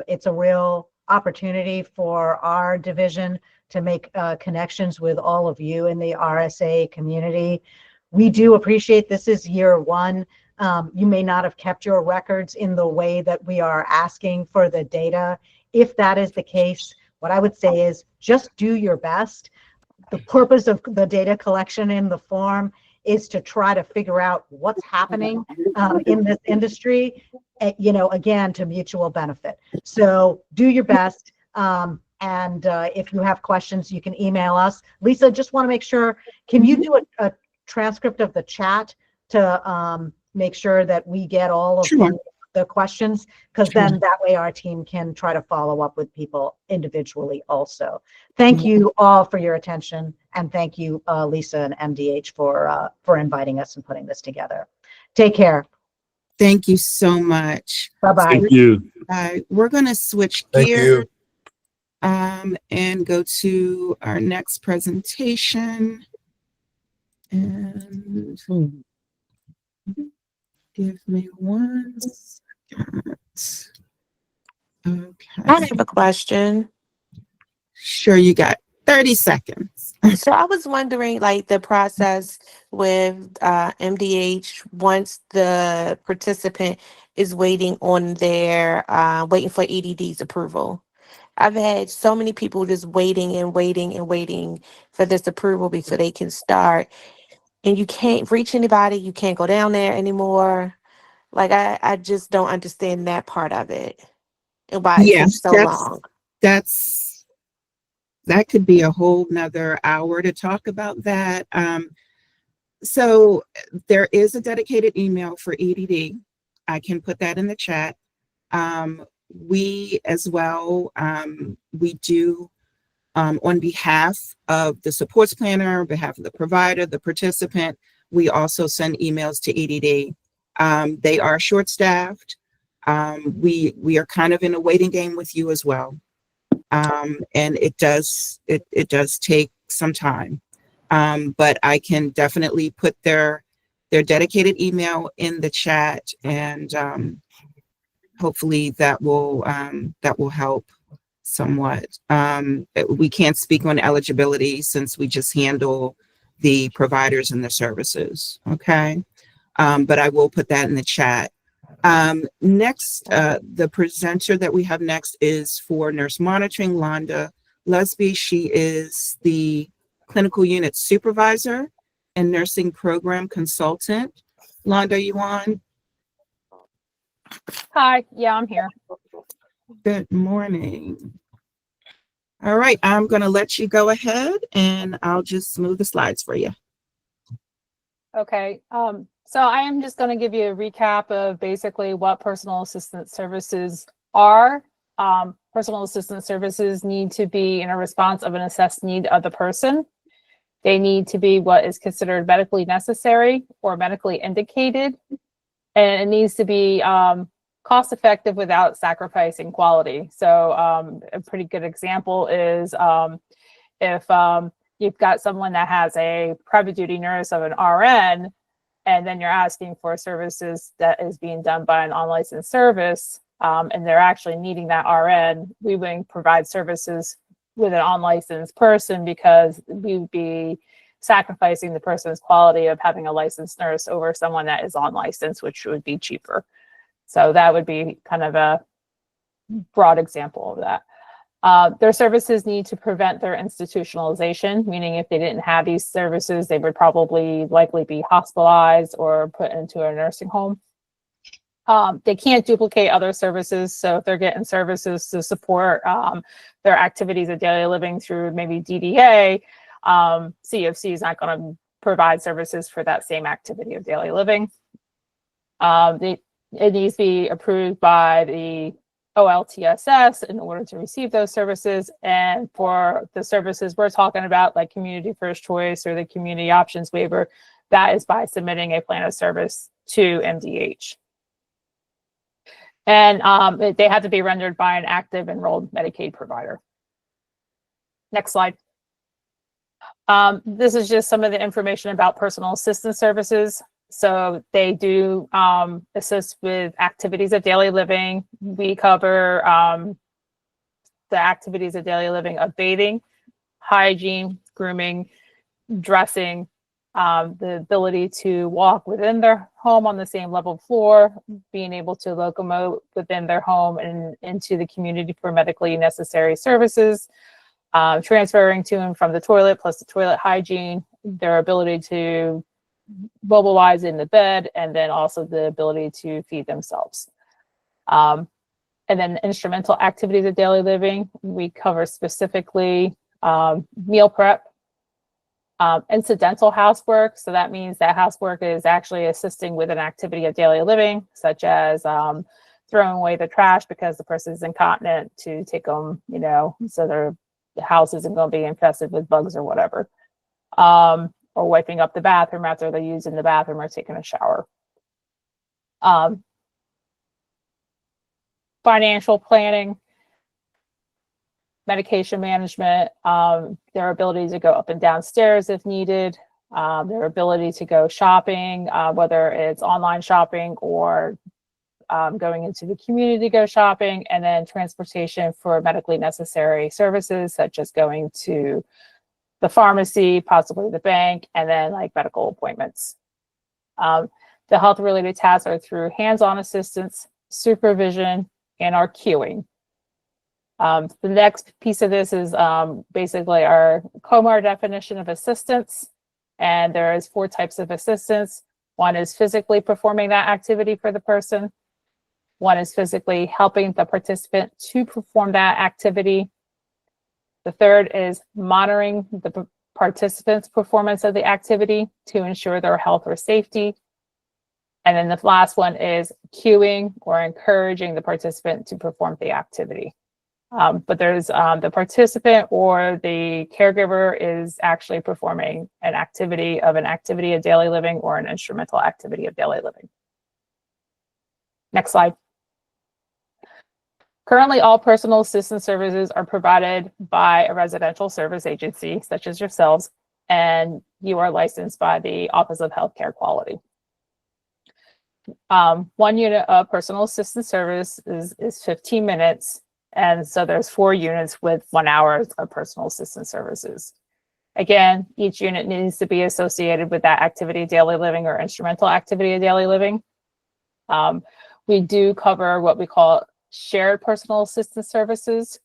S1: It's a real opportunity for our division to make connections with all of you in the RSA community. We do appreciate this is year one. You may not have kept your records in the way that we are asking for the data. If that is the case, what I would say is just do your best. The purpose of the data collection in the form is to try to figure out what's happening in this industry, again, to mutual benefit. So do your best. And if you have questions, you can email us. Lisa, just want to make sure, can you do a transcript of the chat to make sure that we get all of the questions? Because then that way our team can try to follow up with people individually also. Thank you all for your attention. And thank you, Lisa and MDH for inviting us and putting this together. Take care.
S2: Thank you so much.
S1: Bye-bye.
S4: Thank you.
S2: We're going to switch gears and go to our next presentation. And give me 1 second. Okay.
S10: I have a question.
S2: Sure, you got 30 seconds.
S10: So I was wondering, like, the process with MDH once the participant is waiting on their waiting for EDD's approval. I've had so many people just waiting and waiting and waiting for this approval before they can start, and you can't reach anybody. You can't go down there anymore. Like, I just don't understand that part of it. and why it
S2: Yes,
S10: takes so long.
S2: that could be a whole nother hour to talk about that. So there is a dedicated email for EDD. I can put that in the chat. We as well, we do on behalf of the supports planner, on behalf of the provider, the participant, we also send emails to EDD. They are short-staffed. We are kind of in a waiting game with you as well. And it does take some time. But I can definitely put their dedicated email in the chat, and hopefully that will help somewhat. We can't speak on eligibility since we just handle the providers and the services. Okay. But I will put that in the chat. Next, the presenter that we have next is for nurse monitoring, Londa Lesby. She is the clinical unit supervisor and nursing program consultant. Londa, are you on?
S14: Hi, yeah, I'm here.
S2: Good morning. All right, I'm going to let you go ahead and I'll just move the slides for you.
S14: Okay, so I am just going to give you a recap of basically what personal assistance services are. Personal assistance services need to be in a response of an assessed need of the person. They need to be what is considered medically necessary or medically indicated, and it needs to be cost effective without sacrificing quality. So a pretty good example is if you've got someone that has a private duty nurse of an RN, and then you're asking for services that is being done by an unlicensed service, and they're actually needing that RN, we would provide services with an unlicensed person because we would be sacrificing the person's quality of having a licensed nurse over someone that is unlicensed, which would be cheaper. So that would be kind of a broad example of that. Their services need to prevent their institutionalization, meaning if they didn't have these services, they would probably likely be hospitalized or put into a nursing home. They can't duplicate other services. So if they're getting services to support their activities of daily living through maybe DDA, CFC is not going to provide services for that same activity of daily living. It needs to be approved by the OLTSS in order to receive those services. And for the services we're talking about, like Community First Choice or the Community Options Waiver, that is by submitting a plan of service to MDH. And they have to be rendered by an active enrolled Medicaid provider. Next slide. This is just some of the information about personal assistance services. So they do assist with activities of daily living. We cover the activities of daily living of bathing, hygiene, grooming, dressing, the ability to walk within their home on the same level floor, being able to locomote within their home and into the community for medically necessary services, transferring to and from the toilet, plus the toilet hygiene, their ability to mobilize in the bed, and then also the ability to feed themselves. And then instrumental activities of daily living, we cover specifically meal prep, incidental housework. So that means that housework is actually assisting with an activity of daily living, such as throwing away the trash because the person is incontinent to take them, you know, so the house isn't going to be infested with bugs or whatever. Or wiping up the bathroom after they use in the bathroom or taking a shower. Financial planning, medication management, their ability to go up and down stairs if needed, their ability to go shopping, whether it's online shopping or going into the community to go shopping, and then transportation for medically necessary services, such as going to the pharmacy, possibly the bank, and then like medical appointments. The health related tasks are through hands-on assistance, supervision, and our queuing. The next piece of this is basically our COMAR definition of assistance. And there is 4 types of assistance. One is physically performing that activity for the person. One is physically helping the participant to perform that activity. The third is monitoring the participant's performance of the activity to ensure their health or safety. And then the last one is cueing or encouraging the participant to perform the activity. But there's the participant or the caregiver is actually performing an activity of daily living or an instrumental activity of daily living. Next slide. Currently, all personal assistance services are provided by a residential service agency, such as yourselves, and you are licensed by the Office of Healthcare Quality. 1 unit of personal assistance service is 15 minutes. And so there's 4 units with 1 hour of personal assistance services. Again, each unit needs to be associated with that activity of daily living or instrumental activity of daily living. We do cover what we call shared personal assistance services,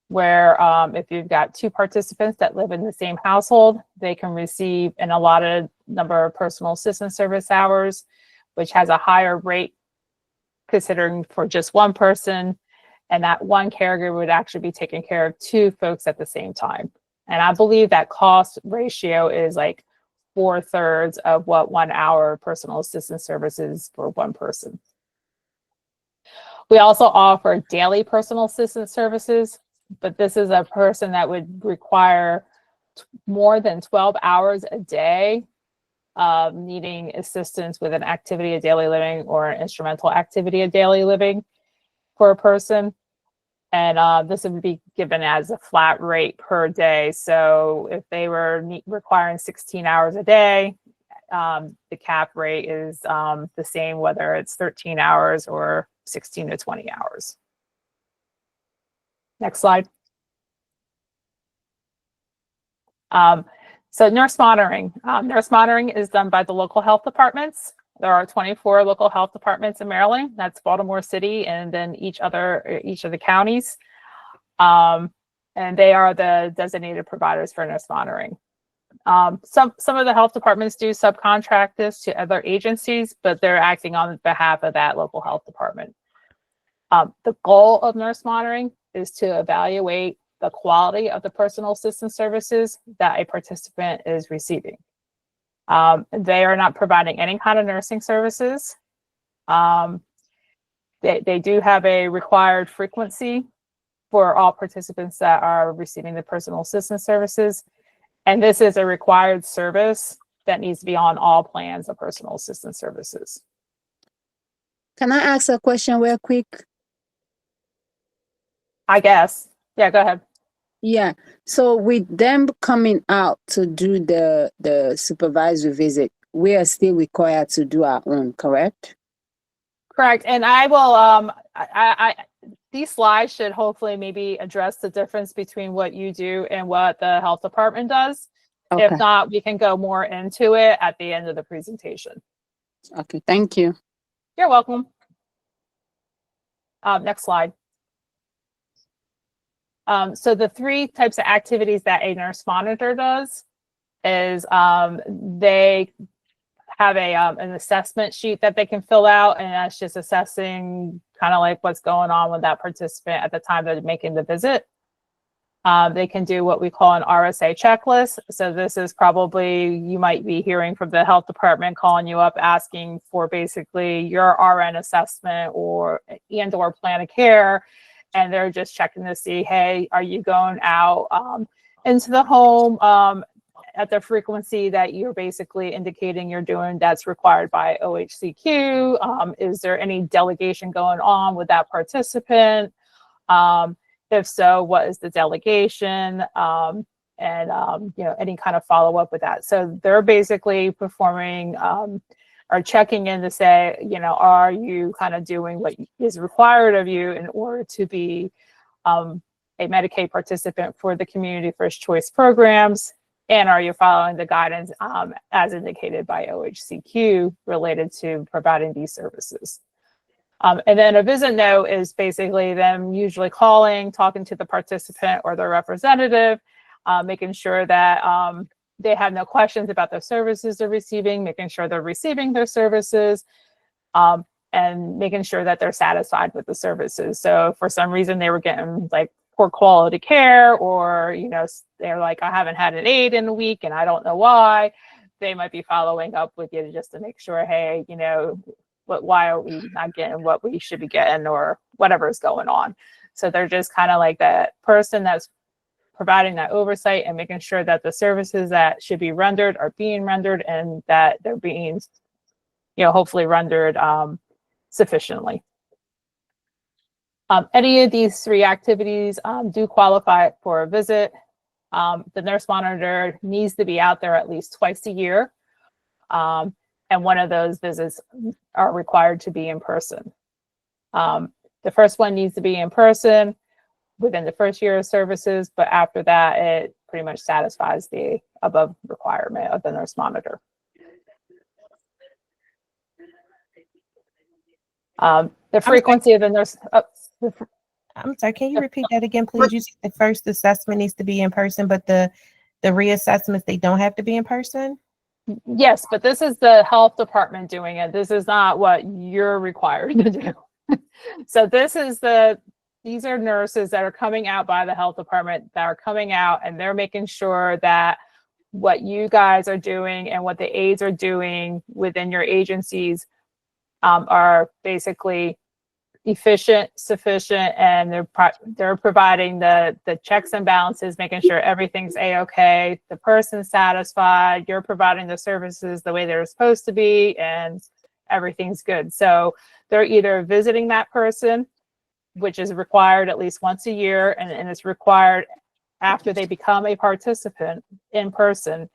S14: where if you've got 2 participants that live in the same household, they can receive an allotted number of personal assistance service hours, which has a higher rate considering for just 1 person. And that 1 caregiver would actually be taking care of 2 folks at the same time. And I believe that cost ratio is like 4/3 of what 1 hour personal assistance services for 1 person. We also offer daily personal assistance services, but this is a person that would require more than 12 hours a day needing assistance with an activity of daily living or an instrumental activity of daily living for a person. And this would be given as a flat rate per day. So if they were requiring 16 hours a day, the cap rate is the same, whether it's 13 hours or 16 to 20 hours. Next slide. So nurse monitoring. Nurse monitoring is done by the local health departments. There are 24 local health departments in Maryland. That's Baltimore City and then each of the counties. And they are the designated providers for nurse monitoring. Some of the health departments do subcontract this to other agencies, but they're acting on behalf of that local health department. The goal of nurse monitoring is to evaluate the quality of the personal assistance services that a participant is receiving. They are not providing any kind of nursing services. They do have a required frequency for all participants that are receiving the personal assistance services. And this is a required service that needs to be on all plans of personal assistance services.
S7: Can I ask a question real quick?
S14: I guess. Yeah, go ahead.
S7: Yeah. So with them coming out to do the supervisory visit, we are still required to do our own, correct?
S14: Correct. And I will, these slides should hopefully maybe address the difference between what you do and what the health department does.
S7: Okay.
S14: If not, we can go more into it at the end of the presentation.
S7: Okay, thank you.
S14: You're welcome. Next slide. So the 3 types of activities that a nurse monitor does is they have an assessment sheet that they can fill out, and that's just assessing kind of like what's going on with that participant at the time they're making the visit. They can do what we call an RSA checklist. So this is probably, you might be hearing from the health department calling you up asking for basically your RN assessment or plan of care. And they're just checking to see, hey, are you going out into the home at the frequency that you're basically indicating you're doing that's required by OHCQ? Is there any delegation going on with that participant? If so, what is the delegation? And any kind of follow-up with that. So they're basically performing or checking in to say, are you kind of doing what is required of you in order to be a Medicaid participant for the Community First Choice programs? And are you following the guidance as indicated by OHCQ related to providing these services? And then a visit note is basically them usually calling, talking to the participant or their representative, making sure that they have no questions about the services they're receiving, making sure they're receiving their services. And and making sure that they're satisfied with the services. So if for some reason they were getting like poor quality care, or, you know, they're like, I haven't had an aide in a week and I don't know why, they might be following up with you just to make sure, hey, you know, why are we not getting what we should be getting, or whatever is going on. So they're just kind of like that person that's providing that oversight and making sure that the services that should be rendered are being rendered, and that they're being, you know, hopefully rendered sufficiently. Any of these three activities do qualify for a visit. The nurse monitor needs to be out there at least twice a year. And one of those visits are required to be in person. The first one needs to be in person within the first year of services, but after that, it pretty much satisfies the above requirement of the nurse monitor. The frequency of the nurse.
S10: I'm sorry, can you repeat that again, please? You said the first assessment needs to be in person, but the reassessments, they don't have to be in person?
S14: Yes, but this is the health department doing it. This is not what you're required to do. So these are nurses that are coming out by the health department, that are coming out, and they're making sure that what you guys are doing and what the aides are doing within your agencies are basically efficient, sufficient, and they're providing the checks and balances, making sure everything's a-okay, the person's satisfied, you're providing the services the way they're supposed to be, and everything's good. So they're either visiting that person, which is required at least once a year, and it's required after they become a participant in person,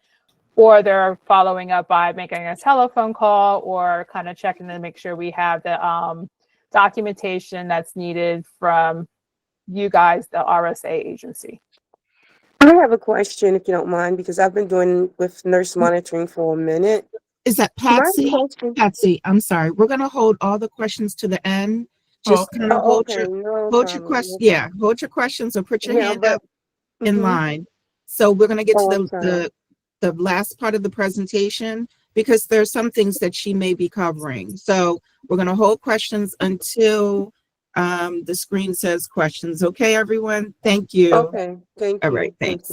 S14: or they're following up by making a telephone call or kind of checking to make sure we have the documentation that's needed from you guys, the RSA agency.
S15: I have a question, if you don't mind, because I've been doing with nurse monitoring for a minute.
S2: Is that Patsy? Patsy, I'm sorry. We're going to hold all the questions to the end. Just kind of hold your questions. Yeah, hold your questions or put your hand up in line. So we're going to get to the last part of the presentation, because there's some things that she may be covering. So we're going to hold questions until the screen says questions. Okay, everyone? Thank you.
S15: Okay, thank you.
S2: All right, thanks.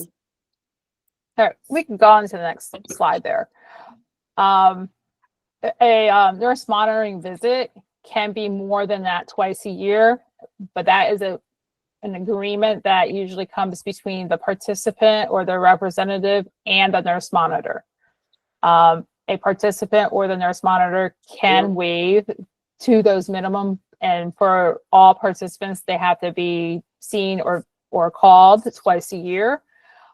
S14: All right, we can go on to the next slide there. A nurse monitoring visit can be more than that twice a year, but that is an agreement that usually comes between the participant or the representative and the nurse monitor. A participant or the nurse monitor can waive to those minimum, and for all participants, they have to be seen or called twice a year.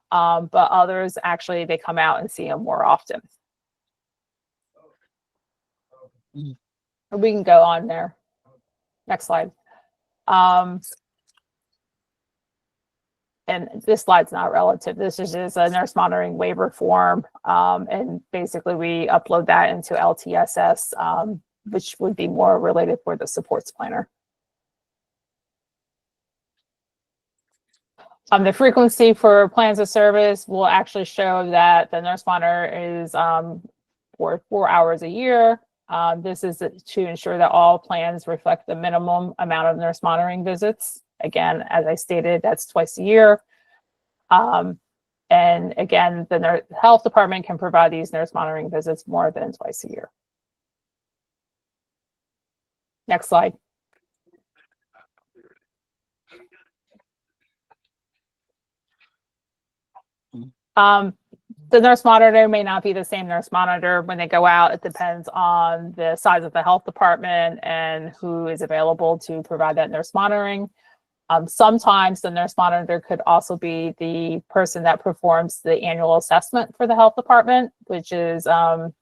S14: But others, actually, they come out and see them more often. We can go on there. Next slide. And this slide's not relative. This is just a nurse monitoring waiver form. And basically we upload that into LTSS, which would be more related for the supports planner. The frequency for plans of service will actually show that the nurse monitor is for 4 hours a year. This is to ensure that all plans reflect the minimum amount of nurse monitoring visits. Again, as I stated, that's twice a year. And again, the health department can provide these nurse monitoring visits more than twice a year. Next slide. The nurse monitor may not be the same nurse monitor when they go out. It depends on the size of the health department and who is available to provide that nurse monitoring. Sometimes the nurse monitor could also be the person that performs the annual assessment for the health department, which is the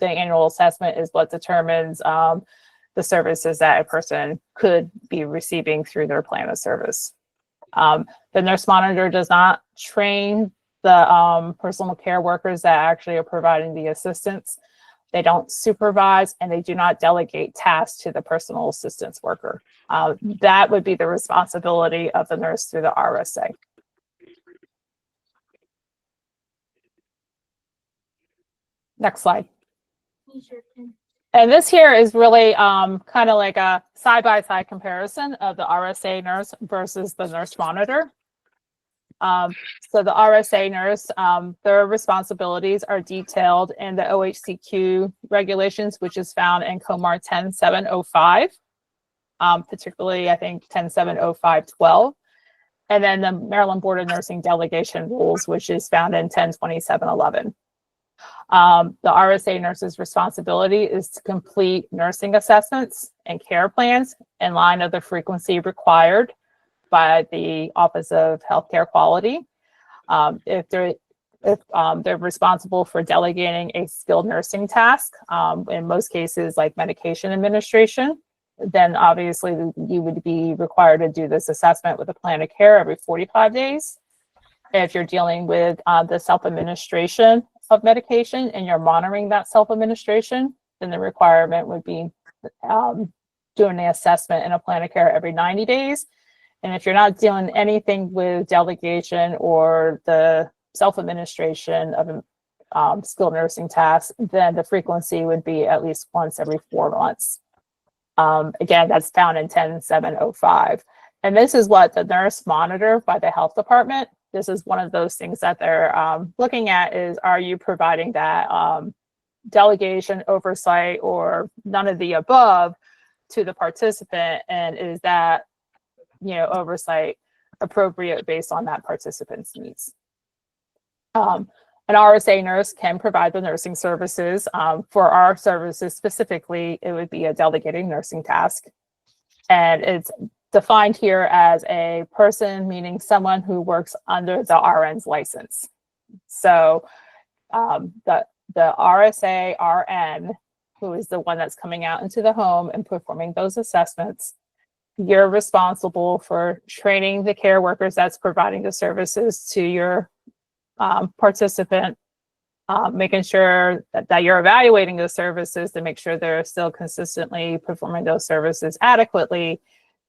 S14: annual assessment is what determines the services that a person could be receiving through their plan of service. The nurse monitor does not train the personal care workers that actually are providing the assistance. They don't supervise, and they do not delegate tasks to the personal assistance worker. That would be the responsibility of the nurse through the RSA. Next slide. And this here is really kind of like a side-by-side comparison of the RSA nurse versus the nurse monitor. So the RSA nurse, their responsibilities are detailed in the OHCQ regulations, which is found in COMAR 10705, particularly I think 10705-12. And then the Maryland Board of Nursing Delegation Rules, which is found in 102711. The RSA nurse's responsibility is to complete nursing assessments and care plans in line of the frequency required by the Office of Healthcare Quality. If they're responsible for delegating a skilled nursing task, in most cases like medication administration, then obviously you would be required to do this assessment with a plan of care every 45 days. If you're dealing with the self-administration of medication and you're monitoring that self-administration, then the requirement would be doing the assessment and a plan of care every 90 days. And if you're not doing anything with delegation or the self-administration of skilled nursing tasks, then the frequency would be at least once every 4 months. Again, that's found in 10705. And this is what the nurse monitor by the health department, this is one of those things that they're looking at is, are you providing that delegation, oversight, or none of the above to the participant? And is that, oversight appropriate based on that participant's needs? An RSA nurse can provide the nursing services. For our services specifically, it would be a delegated nursing task. And it's defined here as a person, meaning someone who works under the RN's license. So the RSA RN, who is the one that's coming out into the home and performing those assessments, you're responsible for training the care workers that's providing the services to your participant, making sure that you're evaluating those services to make sure they're still consistently performing those services adequately.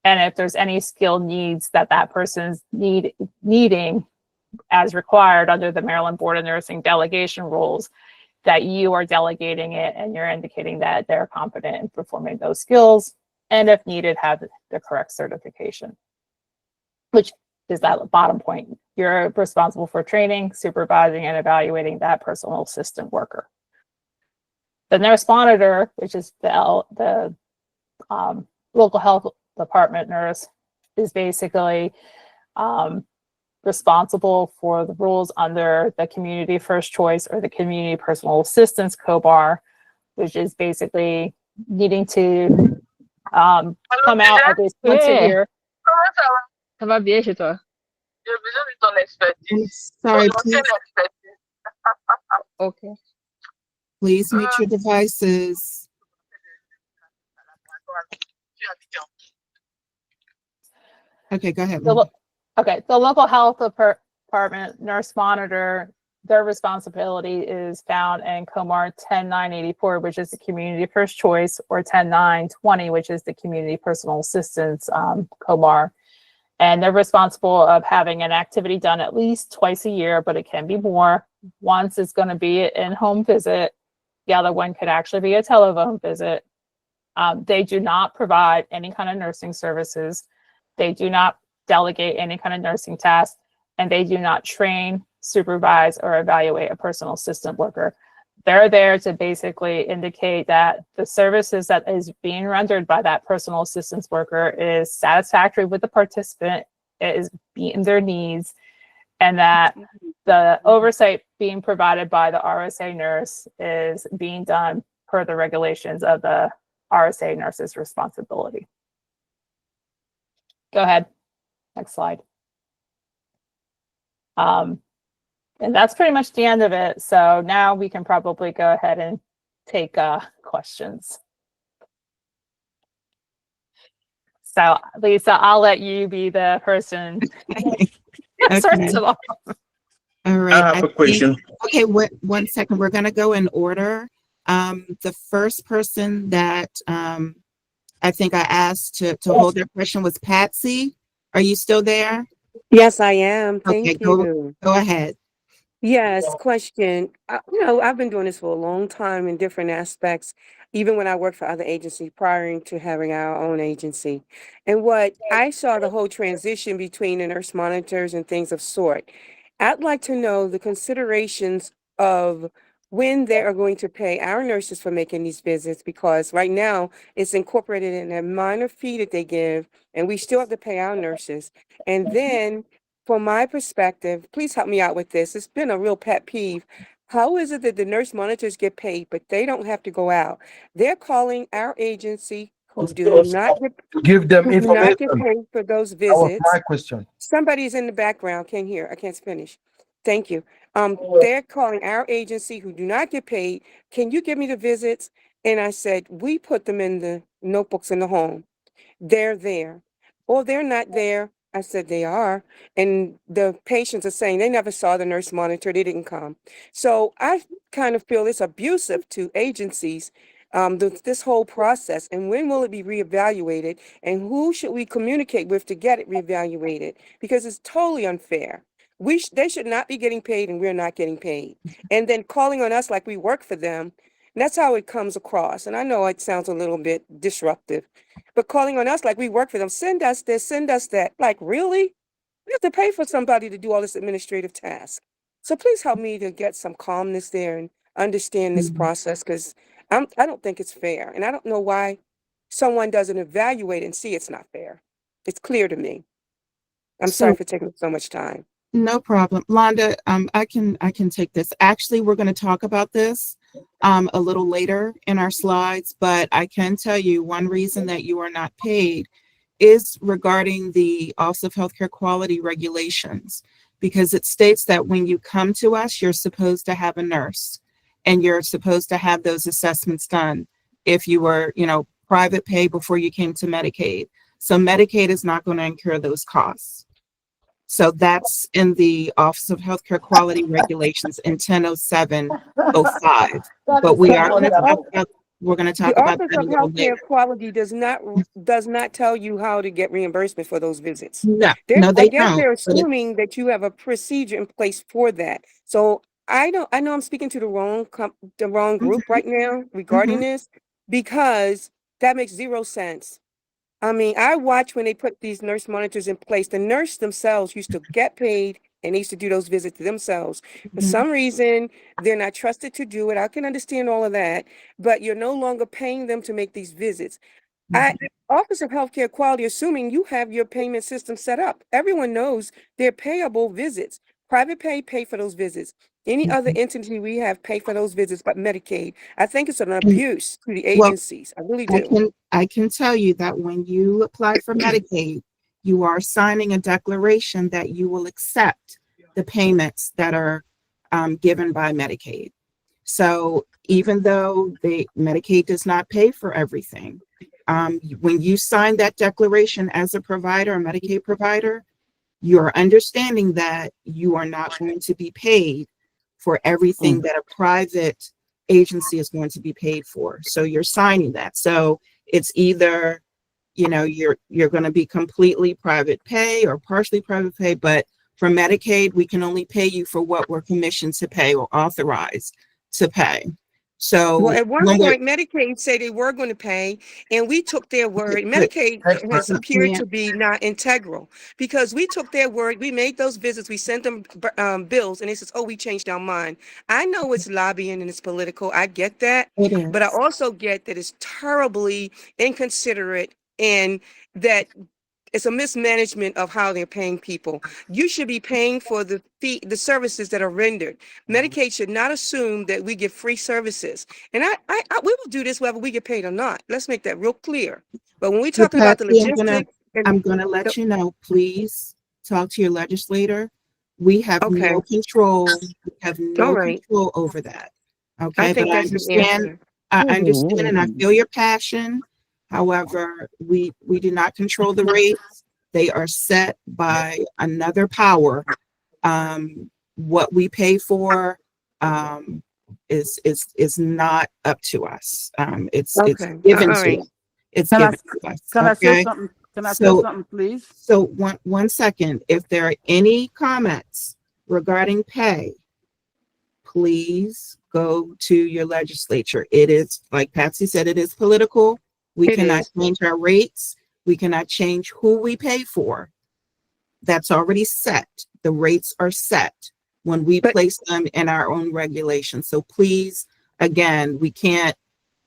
S14: And if there's any skill needs that person's needing as required under the Maryland Board of Nursing delegation rules, that you are delegating it and you're indicating that they're competent in performing those skills, and if needed, have the correct certification, which is that bottom point. You're responsible for training, supervising, and evaluating that personal assistant worker. The nurse monitor, which is the local health department nurse, is basically responsible for the rules under the Community First Choice or the Community Personal Assistance COBAR, which is basically needing to come out at least once a year.
S16: Ça va bien chez toi?
S17: J'ai besoin de ton expertise.
S2: Sorry,
S17: Ton
S2: please,
S17: ancienne expertise.
S16: Okay.
S2: please mute your devices. Okay, go ahead. Lynn.
S14: Okay, the local health department nurse monitor, their responsibility is found in COMAR 10984, which is the Community First Choice, or 10920, which is the Community Personal Assistance COMAR. And they're responsible of having an activity done at least twice a year, but it can be more. Once is going to be an in-home visit. The other one could actually be a telephone visit. They do not provide any kind of nursing services. They do not delegate any kind of nursing tasks, and they do not train, supervise, or evaluate a personal assistant worker. They're there to basically indicate that the services that is being rendered by that personal assistance worker is satisfactory with the participant, it is meeting their needs, and that the oversight being provided by the RSA nurse is being done per the regulations of the RSA nurse's responsibility. Go ahead. Next slide. And that's pretty much the end of it. So now we can probably go ahead and take questions. So Lisa, I'll let you be the person. First of all.
S2: All right.
S18: I have a question.
S2: Okay, one second. We're going to go in order. The first person that I think I asked to hold their question was Patsy. Are you still there?
S15: Yes, I am. Thank
S2: Okay,
S15: you.
S2: go ahead.
S15: Yes, question. I've been doing this for a long time in different aspects. even when I worked for other agencies prior to having our own agency. And what I saw the whole transition between the nurse monitors and things of sort. I'd like to know the considerations of when they are going to pay our nurses for making these visits, because right now it's incorporated in a minor fee that they give, and we still have to pay our nurses. And then, from my perspective, please help me out with this. It's been a real pet peeve. How is it that the nurse monitors get paid, but they don't have to go out? They're calling our agency who do not get,
S11: Give them
S15: who do not get
S11: information.
S15: paid for those
S11: That was
S15: visits.
S11: my question.
S15: Somebody's in the background, can't hear, I can't finish. Thank you. They're calling our agency who do not get paid. Can you give me the visits? And I said, we put them in the notebooks in the home. They're there. Or they're not there. I said they are. And the patients are saying they never saw the nurse monitor. They didn't come. So I kind of feel it's abusive to agencies, this whole process. And when will it be reevaluated? And who should we communicate with to get it reevaluated? Because it's totally unfair. They should not be getting paid and we're not getting paid. And then calling on us like we work for them. And that's how it comes across. And I know it sounds a little bit disruptive, but calling on us like we work for them, send us this, send us that. Like, really? We have to pay for somebody to do all this administrative task. So please help me to get some calmness there and understand this process, because I don't think it's fair. And I don't know why someone doesn't evaluate and see it's not fair. It's clear to me. I'm sorry
S2: So
S15: for taking so much time.
S2: no problem. Londa, I can take this. Actually, we're going to talk about this a little later in our slides, but I can tell you one reason that you are not paid is regarding the Office of Healthcare Quality regulations, because it states that when you come to us, you're supposed to have a nurse and you're supposed to have those assessments done if you were, private pay before you came to Medicaid. So Medicaid is not going to incur those costs. So that's in the Office of Healthcare Quality Regulations in 100705. But we are going to talk about, we're going to talk
S15: The
S2: about
S15: Office
S2: that a
S15: of
S2: little
S15: Healthcare
S2: later.
S15: Quality does not tell you how to get reimbursement for those visits.
S2: No,
S15: I
S2: they
S15: guess
S2: don't.
S15: they're
S2: But
S15: assuming that you have a procedure in place for that. So I know I'm speaking to the wrong group right now regarding this, because that makes zero sense. I mean, I watch when they put these nurse monitors in place. The nurse themselves used to get paid and they used to do those visits themselves. For some reason, they're not trusted to do it. I can understand all of that, but you're no longer paying them to make these visits. Office of Healthcare Quality, assuming you have your payment system set up. Everyone knows they're payable visits. Private pay for those visits. Any other entity we have pay for those visits, but Medicaid. I think it's an abuse to the
S2: well,
S15: agencies. I really do.
S2: I can tell you that when you apply for Medicaid, you are signing a declaration that you will accept the payments that are given by Medicaid. So even though Medicaid does not pay for everything, when you sign that declaration as a provider, a Medicaid provider, you're understanding that you are not going to be paid for everything that a private agency is going to be paid for. So you're signing that. So it's either, you're going to be completely private pay or partially private pay, but for Medicaid, we can only pay you for what we're commissioned to pay or authorized to pay. So
S15: Well, at one point, Medicaid said they were going to pay, and we took their word. Medicaid has appeared to be not integral, because we took their word. We made those visits. We sent them bills, and they says, "Oh, we changed our mind." I know it's lobbying and it's political. I get that, but I also get that it's terribly inconsiderate and that it's a mismanagement of how they're paying people. You should be paying for the services that are rendered. Medicaid should not assume that we give free services. And we will do this whether we get paid or not. Let's make that real clear. But when we're talking about the logistics,
S2: I'm gonna let you know, please talk to your legislator. We have no control. We have no control over that. Okay, but I understand. I understand and I feel your passion. However, we do not control the rates. They are set by another power. What we pay for is not up to us. It's given to us. It's given to us.
S18: Can I say
S2: Okay?
S18: something? Can I say something, please?
S2: So one second. If there are any comments regarding pay, please go to your legislature. It is, like Patsy said, it is political. We
S15: It
S2: cannot
S15: is.
S2: change our rates. We cannot change who we pay for. That's already set. The rates are set when we place them in our own regulations. So please, again, we can't,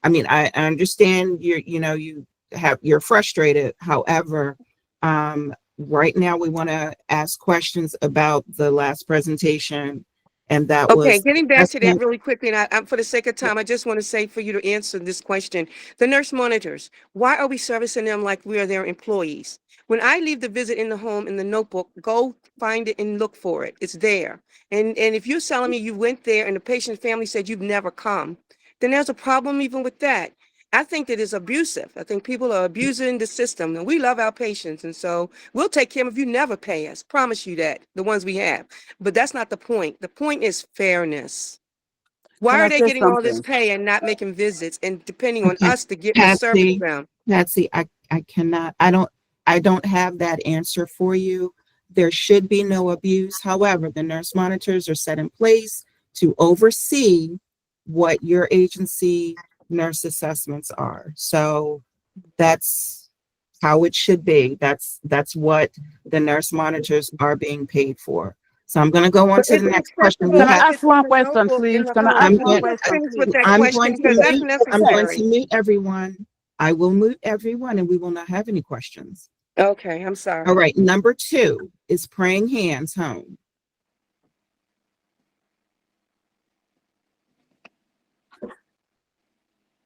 S2: I mean, I understand you're frustrated. However, right now we want to ask questions about the last presentation, and that
S15: Okay,
S2: was
S15: getting back to that really quickly, and I'm for the sake of time, I just want to say for you to answer this question. The nurse monitors, why are we servicing them like we are their employees? When I leave the visit in the home in the notebook, go find it and look for it. It's there. And if you're telling me you went there and the patient's family said you've never come, then there's a problem even with that. I think that is abusive. I think people are abusing the system, and we love our patients. And so we'll take care of you, never pay us. Promise you that, the ones we have. But that's not the point. The point is fairness. Why
S18: Can I
S15: are they
S18: say
S15: getting all this
S18: something?
S15: pay and not making visits and depending on
S2: Okay.
S15: us to get to service
S2: Patsy,
S15: them?
S2: Patsy, I cannot, I don't have that answer for you. There should be no abuse. However, the nurse monitors are set in place to oversee what your agency nurse assessments are. So that's how it should be. That's what the nurse monitors are being paid for. So I'm going to go on
S15: But
S2: to
S15: is
S2: the
S15: it
S2: next question.
S15: acceptable
S18: Can I
S15: if
S18: ask
S15: it's
S18: one
S15: a
S18: question,
S15: notebook in
S18: please?
S15: the
S18: Can I
S15: home?
S18: ask
S2: I'm
S18: one
S2: going,
S15: Just
S18: question,
S15: things with
S18: please?
S15: that
S2: I'm
S15: question
S2: going to
S15: because that's
S2: mute, I'm going
S15: necessary.
S2: to mute everyone. I will mute everyone and we will not have any questions.
S15: Okay, I'm sorry.
S2: All right, number 2 is Praying Hands Home.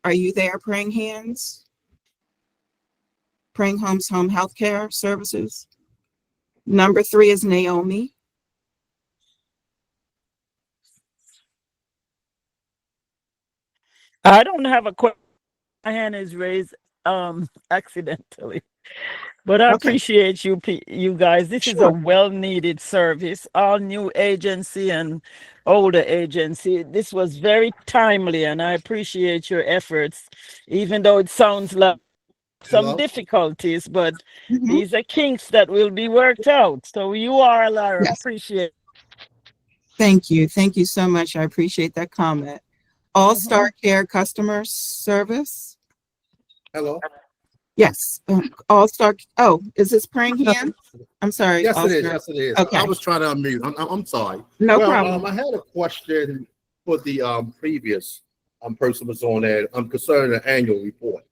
S2: Are you there, Praying Hands? Praying Homes Home Healthcare Services. Number 3 is Naomi.
S18: I don't have a question. My hand is raised accidentally. But I
S2: Okay.
S18: appreciate you guys. This is a
S2: Sure.
S18: well-needed service. All new agency and older agency. This was very timely, and I appreciate your efforts, even though it sounds like some
S13: Hello?
S18: difficulties, but
S2: Mhm.
S18: these are kinks that will be worked out. So you are, Lara,
S2: Yes.
S18: appreciate.
S2: Thank you. Thank you so much. I appreciate that comment. All Star Care Customer Service.
S13: Hello?
S2: Yes. All Star. Oh, is this Praying Hands? I'm sorry.
S13: Yes,
S2: All
S13: it is.
S2: Star.
S13: Yes, it is.
S2: Okay.
S13: I was trying to unmute. I'm sorry.
S2: No
S13: Well,
S2: problem.
S13: I had a question for the previous person was on there. I'm concerned the annual report.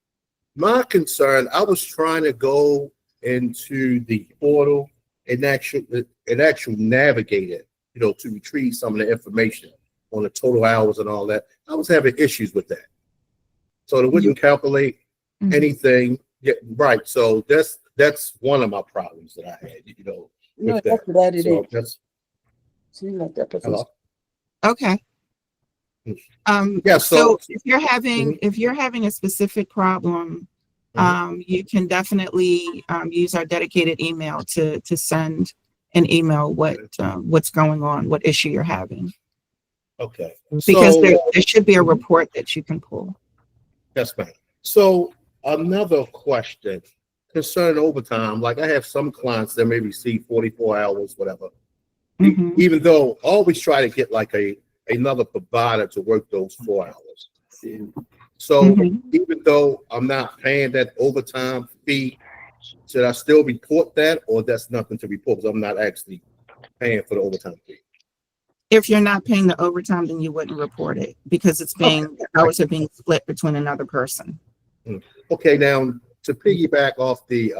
S13: My concern, I was trying to go into the portal and actually navigate it, to retrieve some of the information on the total hours and all that. I was having issues with that. So it wouldn't calculate anything. Yeah, right. So that's one of my problems that I had,
S18: No,
S13: with
S18: that's
S13: that.
S18: what it
S13: So
S18: is.
S13: that's
S18: Seems like that person.
S13: hello.
S2: Okay.
S13: Yeah.
S2: So
S13: So
S2: if you're having a specific problem, you can definitely use our dedicated email to send an email what's going on, what issue you're having,
S13: okay.
S2: because
S13: So
S2: there should be a report that you can pull.
S13: yes, ma'am. So another question concerning overtime. Like I have some clients that may receive 44 hours, whatever. Even though I always try to get like another provider to work those 4 hours. So even though I'm not paying that overtime fee, should I still report that, or that's nothing to report because I'm not actually paying for the overtime fee?
S2: If you're not paying the overtime, then you wouldn't report it because the hours are being split between another person.
S13: Okay, now to piggyback off the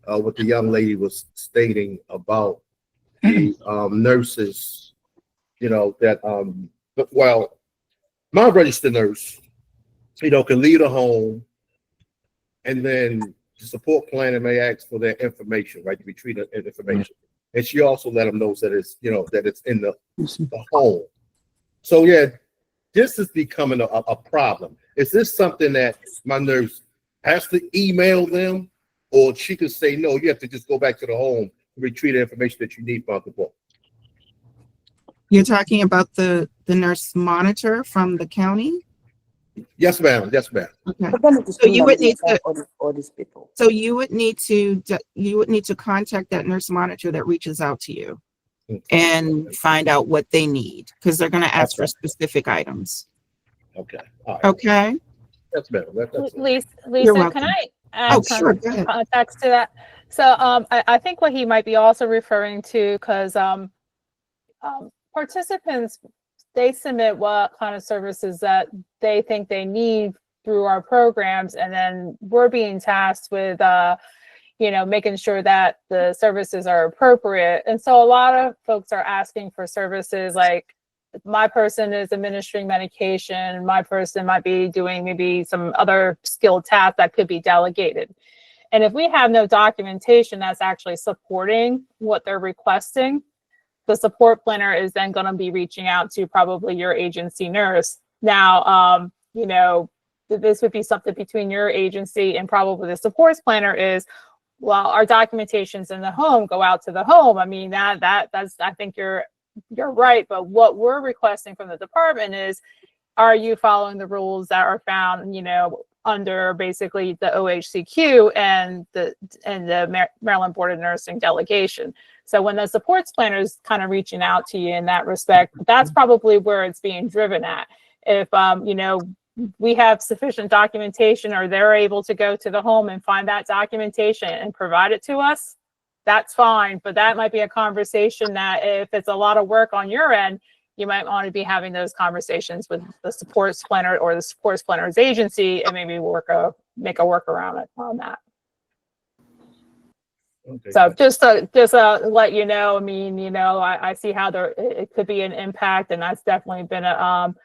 S13: what the young lady was stating about the nurses, that well, my registered nurse, can leave a home, and then the support planner may ask for their information, right? To retrieve the information, and she also let them know that it's that it's in the home. So yeah, this is becoming a problem. Is this something that my nurse has to email them, or she could say, no, you have to just go back to the home to retrieve the information that you need from the book?
S2: You're talking about the nurse monitor from the county?
S13: Yes, ma'am. Yes, ma'am.
S2: Okay. So you would need to,
S18: all these people.
S2: so you would need to contact that nurse monitor that reaches out to you. and find out what they need, because they're going to ask for specific items.
S13: Okay. All right.
S2: Okay.
S13: That's better. That's
S14: Lisa,
S2: You're
S14: can
S2: welcome.
S14: I add
S2: Sure, go ahead.
S14: context to that? So I think what he might be also referring to, because participants, they submit what kind of services that they think they need through our programs, and then we're being tasked with making sure that the services are appropriate. And so a lot of folks are asking for services like, my person is administering medication, my person might be doing maybe some other skilled task that could be delegated. And if we have no documentation that's actually supporting what they're requesting, the support planner is then going to be reaching out to probably your agency nurse. Now, this would be something between your agency and probably the support planner is, well, our documentation's in the home, go out to the home. I mean, that's, I think you're right. But what we're requesting from the department is, are you following the rules that are found, under basically the OHCQ and the Maryland Board of Nursing delegation? So when the supports planner is kind of reaching out to you in that respect, that's probably where it's being driven at. If, we have sufficient documentation, or they're able to go to the home and find that documentation and provide it to us, that's fine. But that might be a conversation that if it's a lot of work on your end, you might want to be having those conversations with the supports planner or the supports planner's agency, and maybe make a workaround on that.
S13: Okay.
S14: So just to let you know, I mean, I see how it could be an impact, and that's definitely been a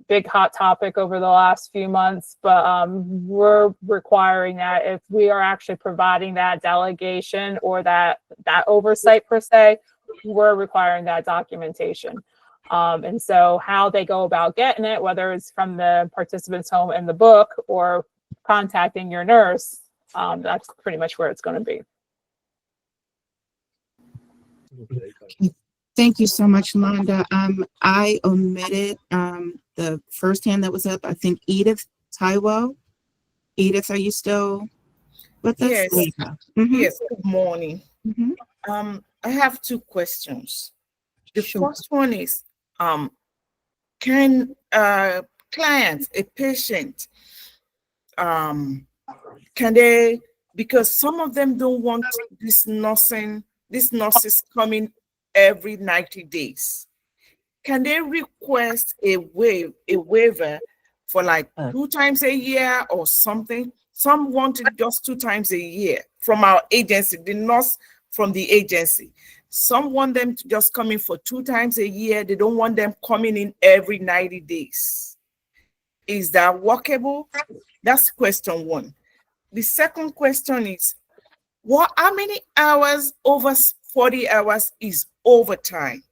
S14: big hot topic over the last few months. But we're requiring that if we are actually providing that delegation or that oversight per se, we're requiring that documentation. And so how they go about getting it, whether it's from the participant's home in the book or contacting your nurse, that's pretty much where it's going to be.
S2: Thank you so much, Londa. I omitted the first hand that was up. I think Edith Taiwo. Edith, are you still with us?
S19: Yes.
S2: Mm-hmm.
S19: Yes. Good morning.
S2: Mm-hmm.
S19: I have two questions. The first one is, can clients, a patient, can they, because some of them don't want these nurses coming every 90 days. Can they request a waiver for like 2 times a year or something? Some want it just 2 times a year from our agency, the nurse from the agency. Some want them to just come in for 2 times a year. They don't want them coming in every 90 days. Is that workable? That's question one. The second question is, how many hours over 40 hours is overtime?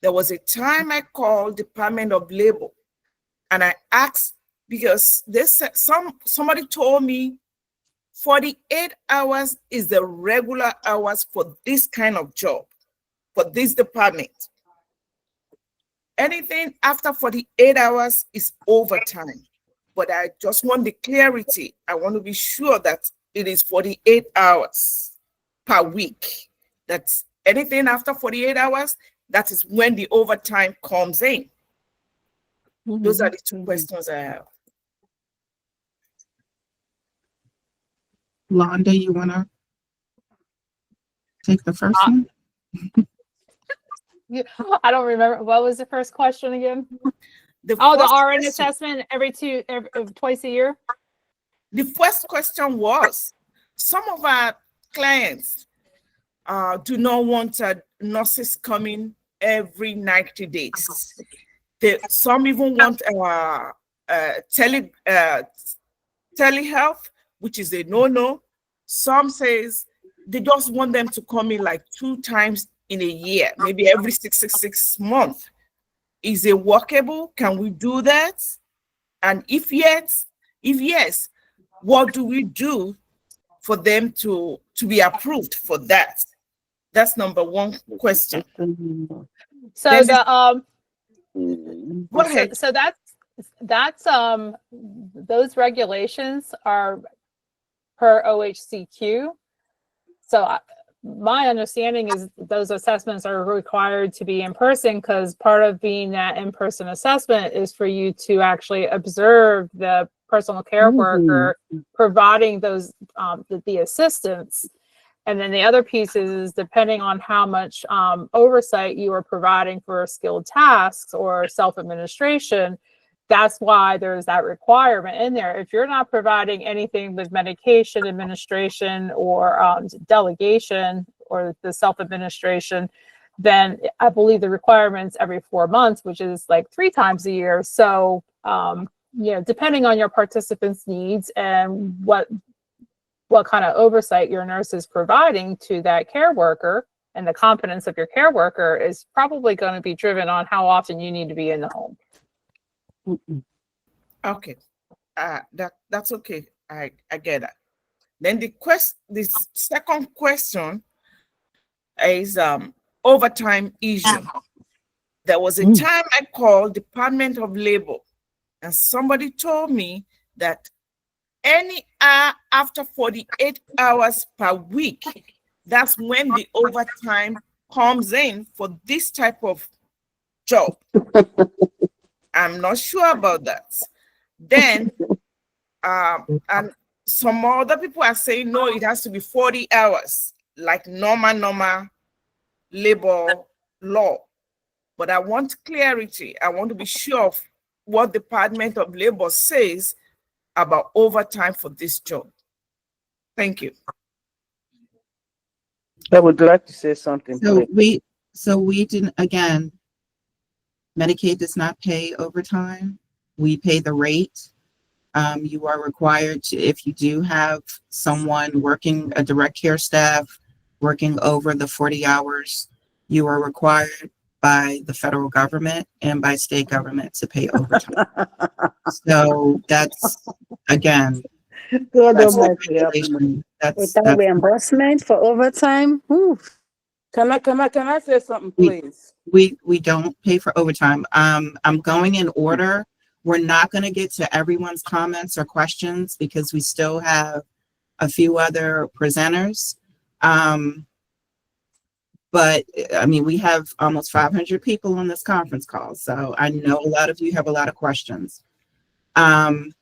S19: There was a time I called Department of Labor and I asked, because they said somebody told me 48 hours is the regular hours for this kind of job, for this department. Anything after 48 hours is overtime. But I just want the clarity. I want to be sure that it is 48 hours per week. That's anything after 48 hours, that is when the overtime comes in. Those are the 2 questions I have.
S2: Londa, you want to take the first one?
S14: I don't remember. What was the first question again? The RN assessment twice a year?
S19: The first question was, some of our clients do not want nurses coming every 90 days. Some even want telehealth, which is a no-no. Some says they just want them to come in like 2 times in a year, maybe every 6 months. Is it workable? Can we do that? And if yes, what do we do for them to be approved for that? That's number one question.
S14: So
S19: Then
S14: go ahead. So that's those regulations are per OHCQ. So my understanding is those assessments are required to be in person because part of being that in-person assessment is for you to actually observe the personal care worker providing those the assistance. And then the other piece is depending on how much oversight you are providing for skilled tasks or self-administration, that's why there's that requirement in there. If you're not providing anything with medication administration or delegation or the self-administration, then I believe the requirement's every 4 months, which is like 3 times a year. So, depending on your participants' needs and what kind of oversight your nurse is providing to that care worker and the competence of your care worker is probably going to be driven on how often you need to be in the home.
S19: Okay, that's okay. I get that. Then the second question is overtime issue. There was a time I called Department of Labor, and somebody told me that any hour after 48 hours per week, that's when the overtime comes in for this type of job. I'm not sure about that. Then, and some other people are saying, no, it has to be 40 hours, like normal labor law. But I want clarity. I want to be sure of what Department of Labor says about overtime for this job. Thank you.
S11: I would like to say something.
S2: So we didn't, again, Medicaid does not pay overtime. We pay the rate. You are required to, if you do have someone working, a direct care staff, working over the 40 hours, you are required by the federal government and by state government to pay overtime. So that's, again, that's regulation.
S7: Without reimbursement for overtime. Whew.
S11: Can I say something, please?
S2: We don't pay for overtime. I'm going in order. We're not going to get to everyone's comments or questions because we still have a few other presenters. But I mean, we have almost 500 people on this conference call. So I know a lot of you have a lot of questions. I'm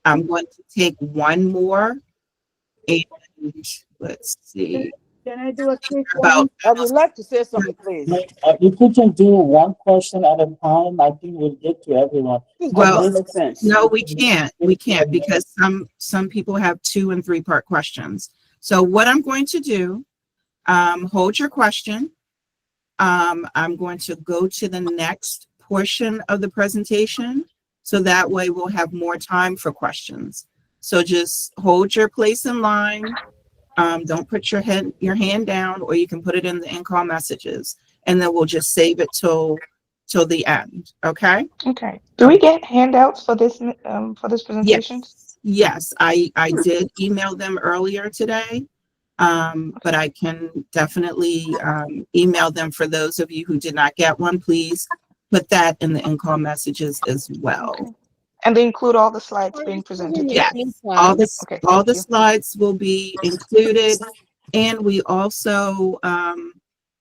S2: going to take one more and let's see.
S11: Can I do a quick one? I would like to say something, please.
S20: If we can do one question at a time, I think we'll get to everyone.
S2: Well, no, we can't. We can't because some people have 2 and 3 part questions. So what I'm going to do, hold your question. I'm going to go to the next portion of the presentation. So that way we'll have more time for questions. So just hold your place in line. Don't put your hand down, or you can put it in the in-call messages, and then we'll just save it till the end. Okay.
S9: Okay. Do we get handouts for this presentation?
S2: Yes. I did email them earlier today, but I can definitely email them for those of you who did not get one. Please put that in the in-call messages as well.
S9: Okay. And they include all the slides being presented?
S2: Yes, all the slides will be included, and we also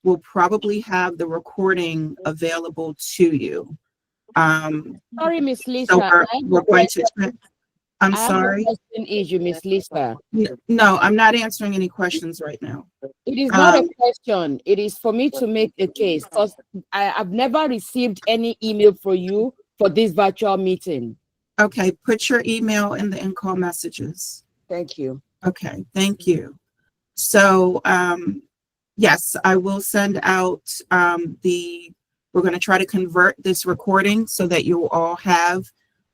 S2: will probably have the recording available to you.
S20: Sorry, Miss Lisa.
S2: So we're going to. I'm
S20: I have
S2: sorry.
S20: a question issue, Miss Lisa.
S2: No, I'm not answering any questions right now.
S20: It is not a question. It is for me to make a case because I've never received any email for you for this virtual meeting.
S2: Okay, put your email in the in-call messages.
S20: Thank you.
S2: Okay, thank you. So, yes, I will send out we're going to try to convert this recording so that you will all have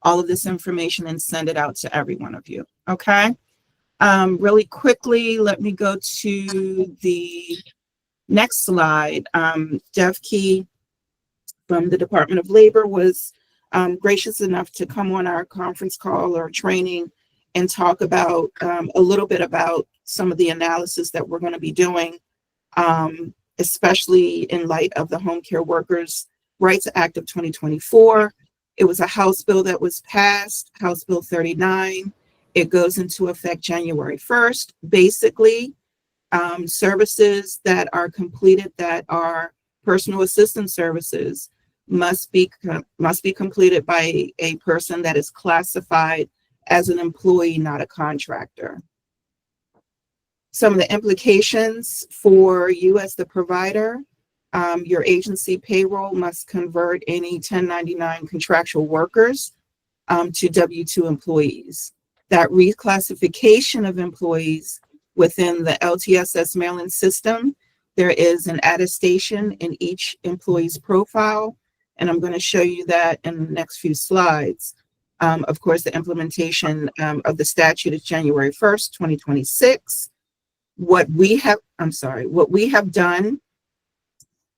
S2: all of this information and send it out to every one of you. Okay. Really quickly, let me go to the next slide. Jeff Key from the Department of Labor was gracious enough to come on our conference call or training and talk about a little bit about some of the analysis that we're going to be doing, especially in light of the Home Care Workers Rights Act of 2024. It was a House bill that was passed, House Bill 39. It goes into effect January 1st. Basically, Services that are completed that are personal assistance services must be completed by a person that is classified as an employee, not a contractor. Some of the implications for you as the provider, your agency payroll must convert any 1099 contractual workers to W-2 employees. That reclassification of employees within the LTSS Maryland system, there is an attestation in each employee's profile, and I'm going to show you that in the next few slides. Of course, the implementation of the statute is January 1st, 2026. What we have done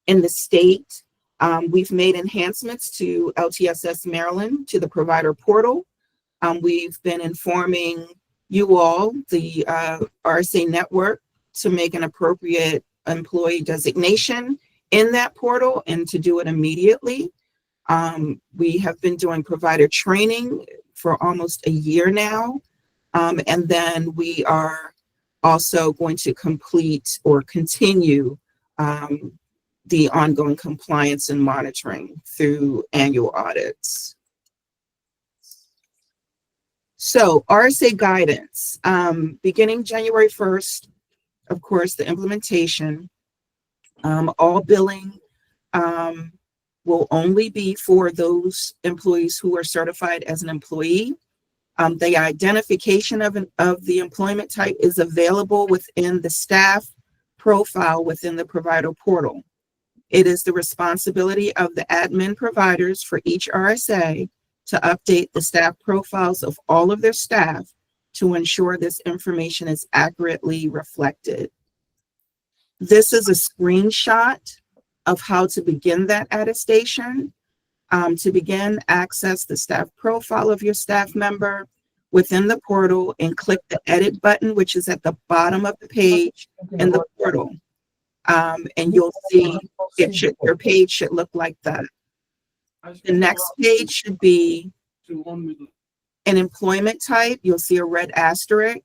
S2: in the state, we've made enhancements to LTSS Maryland, to the provider portal. We've been informing you all, the RSA network, to make an appropriate employee designation in that portal and to do it immediately. We have been doing provider training for almost a year now. And then we are also going to complete or continue the ongoing compliance and monitoring through annual audits. So RSA guidance, beginning January 1st, of course, the implementation, all billing will only be for those employees who are certified as an employee. The identification of the employment type is available within the staff profile within the provider portal. It is the responsibility of the admin providers for each RSA to update the staff profiles of all of their staff to ensure this information is accurately reflected. This is a screenshot of how to begin that attestation. To begin, access the staff profile of your staff member within the portal and click the edit button, which is at the bottom of the page in the portal. And you'll see your page should look like that. The next page should be an employment type. You'll see a red asterisk,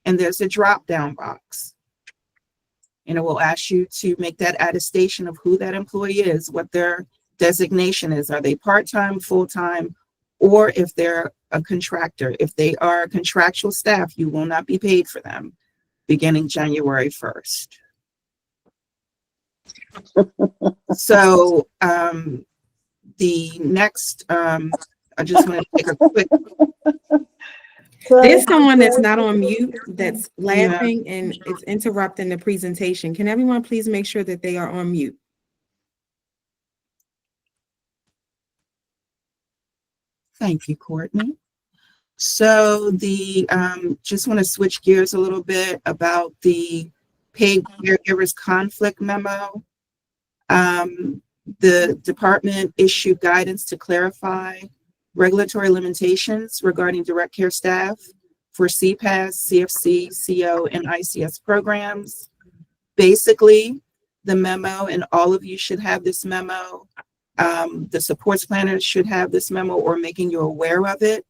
S2: and there's a drop-down box. And it will ask you to make that attestation of who that employee is, what their designation is. Are they part-time, full-time, or if they're a contractor? If they are contractual staff, you will not be paid for them beginning January 1st. So the next, I just want to take a quick.
S21: There's someone that's not on mute that's laughing and it's interrupting the presentation. Can everyone please make sure that they are on mute?
S2: Thank you, Courtney. So the just want to switch gears a little bit about the paid caregivers conflict memo. The department issued guidance to clarify regulatory limitations regarding direct care staff for CPAS, CFC, CO, and ICS programs. Basically, the memo, and all of you should have this memo, the supports planners should have this memo or making you aware of it.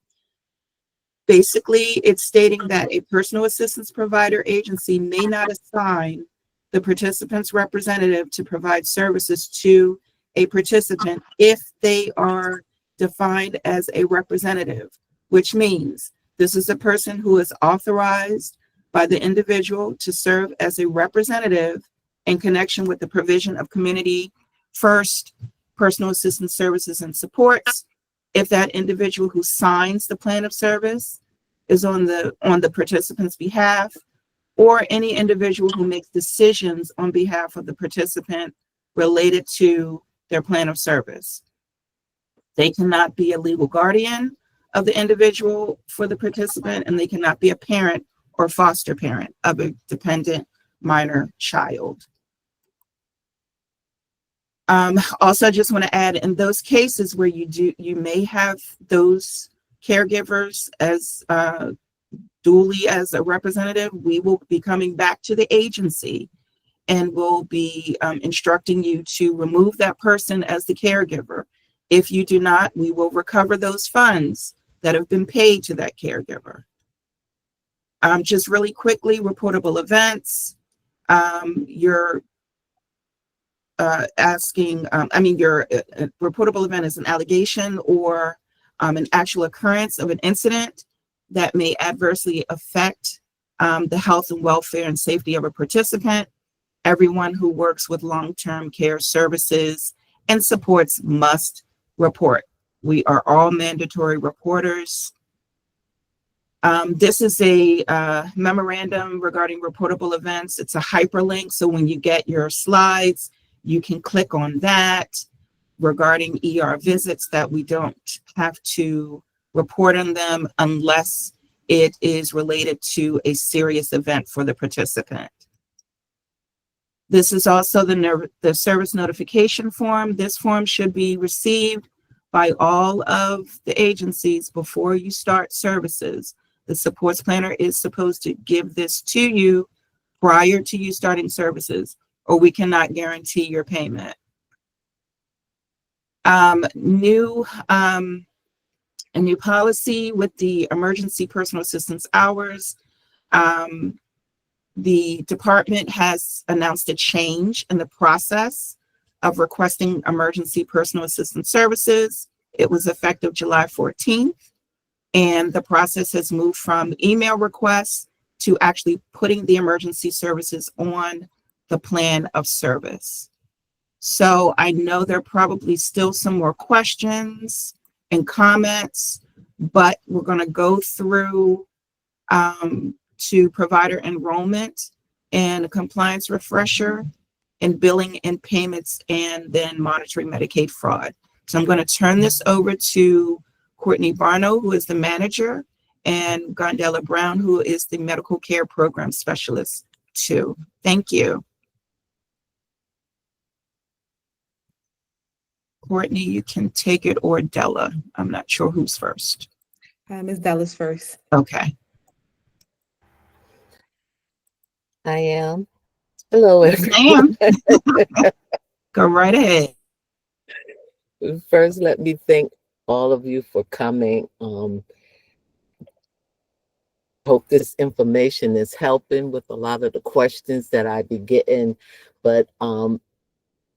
S2: Basically, it's stating that a personal assistance provider agency may not assign the participant's representative to provide services to a participant if they are defined as a representative, which means this is a person who is authorized by the individual to serve as a representative in connection with the provision of community first personal assistance services and supports. If that individual who signs the plan of service is on the participant's behalf, or any individual who makes decisions on behalf of the participant related to their plan of service. They cannot be a legal guardian of the individual for the participant, and they cannot be a parent or foster parent of a dependent minor child. Also, I just want to add, in those cases where you may have those caregivers as duly as a representative, we will be coming back to the agency and will be instructing you to remove that person as the caregiver. If you do not, we will recover those funds that have been paid to that caregiver. Just really quickly, reportable events. You're asking, your reportable event is an allegation or an actual occurrence of an incident that may adversely affect the health and welfare and safety of a participant. Everyone who works with long-term care services and supports must report. We are all mandatory reporters. This is a memorandum regarding reportable events. It's a hyperlink, so when you get your slides, you can click on that regarding ER visits, that we don't have to report on them unless it is related to a serious event for the participant. This is also the service notification form. This form should be received by all of the agencies before you start services. The supports planner is supposed to give this to you prior to you starting services, or we cannot guarantee your payment. A new policy with the emergency personal assistance hours. The department has announced a change in the process of requesting emergency personal assistance services. It was effective July 14th, and the process has moved from email requests to actually putting the emergency services on the plan of service. So I know there are probably still some more questions and comments, but we're going to go through to provider enrollment and a compliance refresher and billing and payments, and then monitoring Medicaid fraud. So I'm going to turn this over to Courtney Barno, who is the manager, and Gondela Brown, who is the medical care program specialist too. Thank you. Courtney, you can take it, or Della. I'm not sure who's first.
S21: Ms. Della's first.
S2: Okay.
S3: I am. Hello,
S2: Yes,
S3: everyone.
S2: Go right ahead.
S3: First, let me thank all of you for coming. Hope this information is helping with a lot of the questions that I be getting, but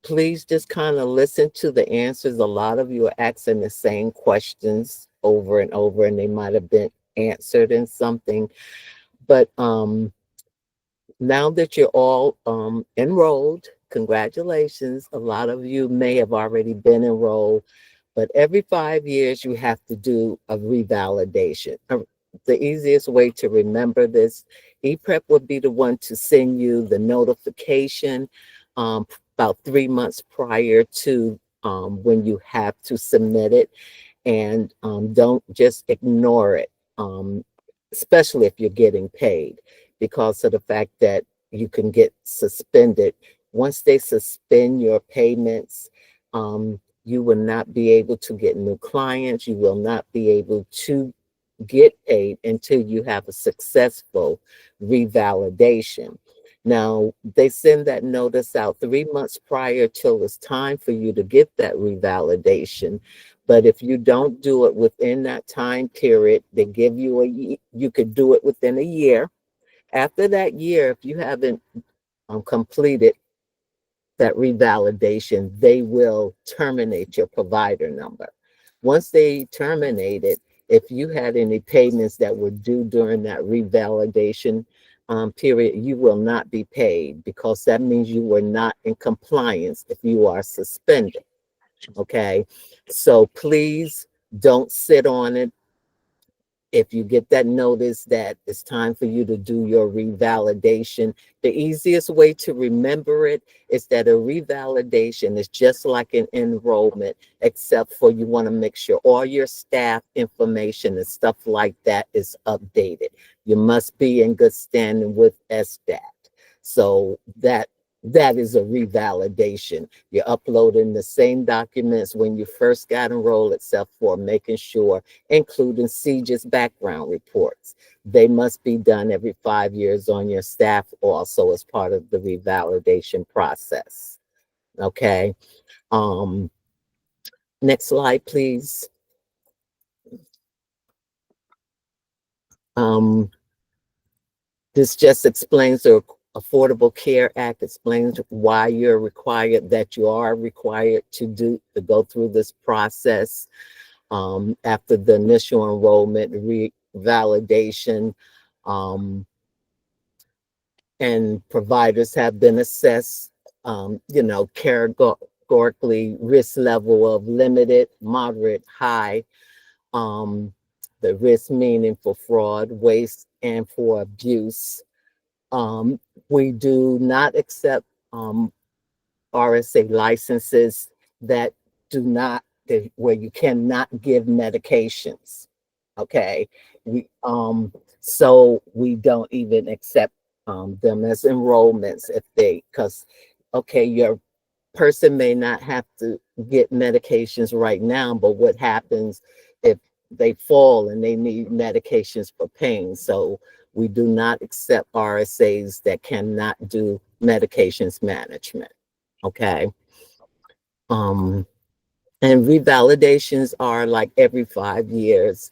S3: please just kind of listen to the answers. A lot of you are asking the same questions over and over, and they might have been answered in something, but now that you're all enrolled, congratulations. A lot of you may have already been enrolled, but every 5 years you have to do a revalidation. The easiest way to remember this, ePrep would be the one to send you the notification about 3 months prior to when you have to submit it, and don't just ignore it, especially if you're getting paid, because of the fact that you can get suspended. Once they suspend your payments, you will not be able to get new clients. You will not be able to get paid until you have a successful revalidation. Now, they send that notice out 3 months prior till it's time for you to get that revalidation. But if you don't do it within that time period, they give you you could do it within a year. After that year, if you haven't completed that revalidation, they will terminate your provider number. Once they terminate it, if you had any payments that were due during that revalidation period, you will not be paid, because that means you were not in compliance if you are suspended. Okay, so please don't sit on it. If you get that notice that it's time for you to do your revalidation, the easiest way to remember it is that a revalidation is just like an enrollment, except for you want to make sure all your staff information and stuff like that is updated. You must be in good standing with SDAT. So that is a revalidation. You're uploading the same documents when you first got enrolled, except for making sure, including CJIS background reports. They must be done every 5 years on your staff also as part of the revalidation process. Okay. Next slide, please. This just explains the Affordable Care Act explains why you're required, that you are required to go through this process after the initial enrollment revalidation. And providers have been assessed, categorically risk level of limited, moderate, high. The risk meaning for fraud, waste, and for abuse. We do not accept RSA licenses that where you cannot give medications. Okay, so we don't even accept them as enrollments because your person may not have to get medications right now, but what happens if they fall and they need medications for pain? So we do not accept RSAs that cannot do medications management. Okay. And revalidations are like every 5 years.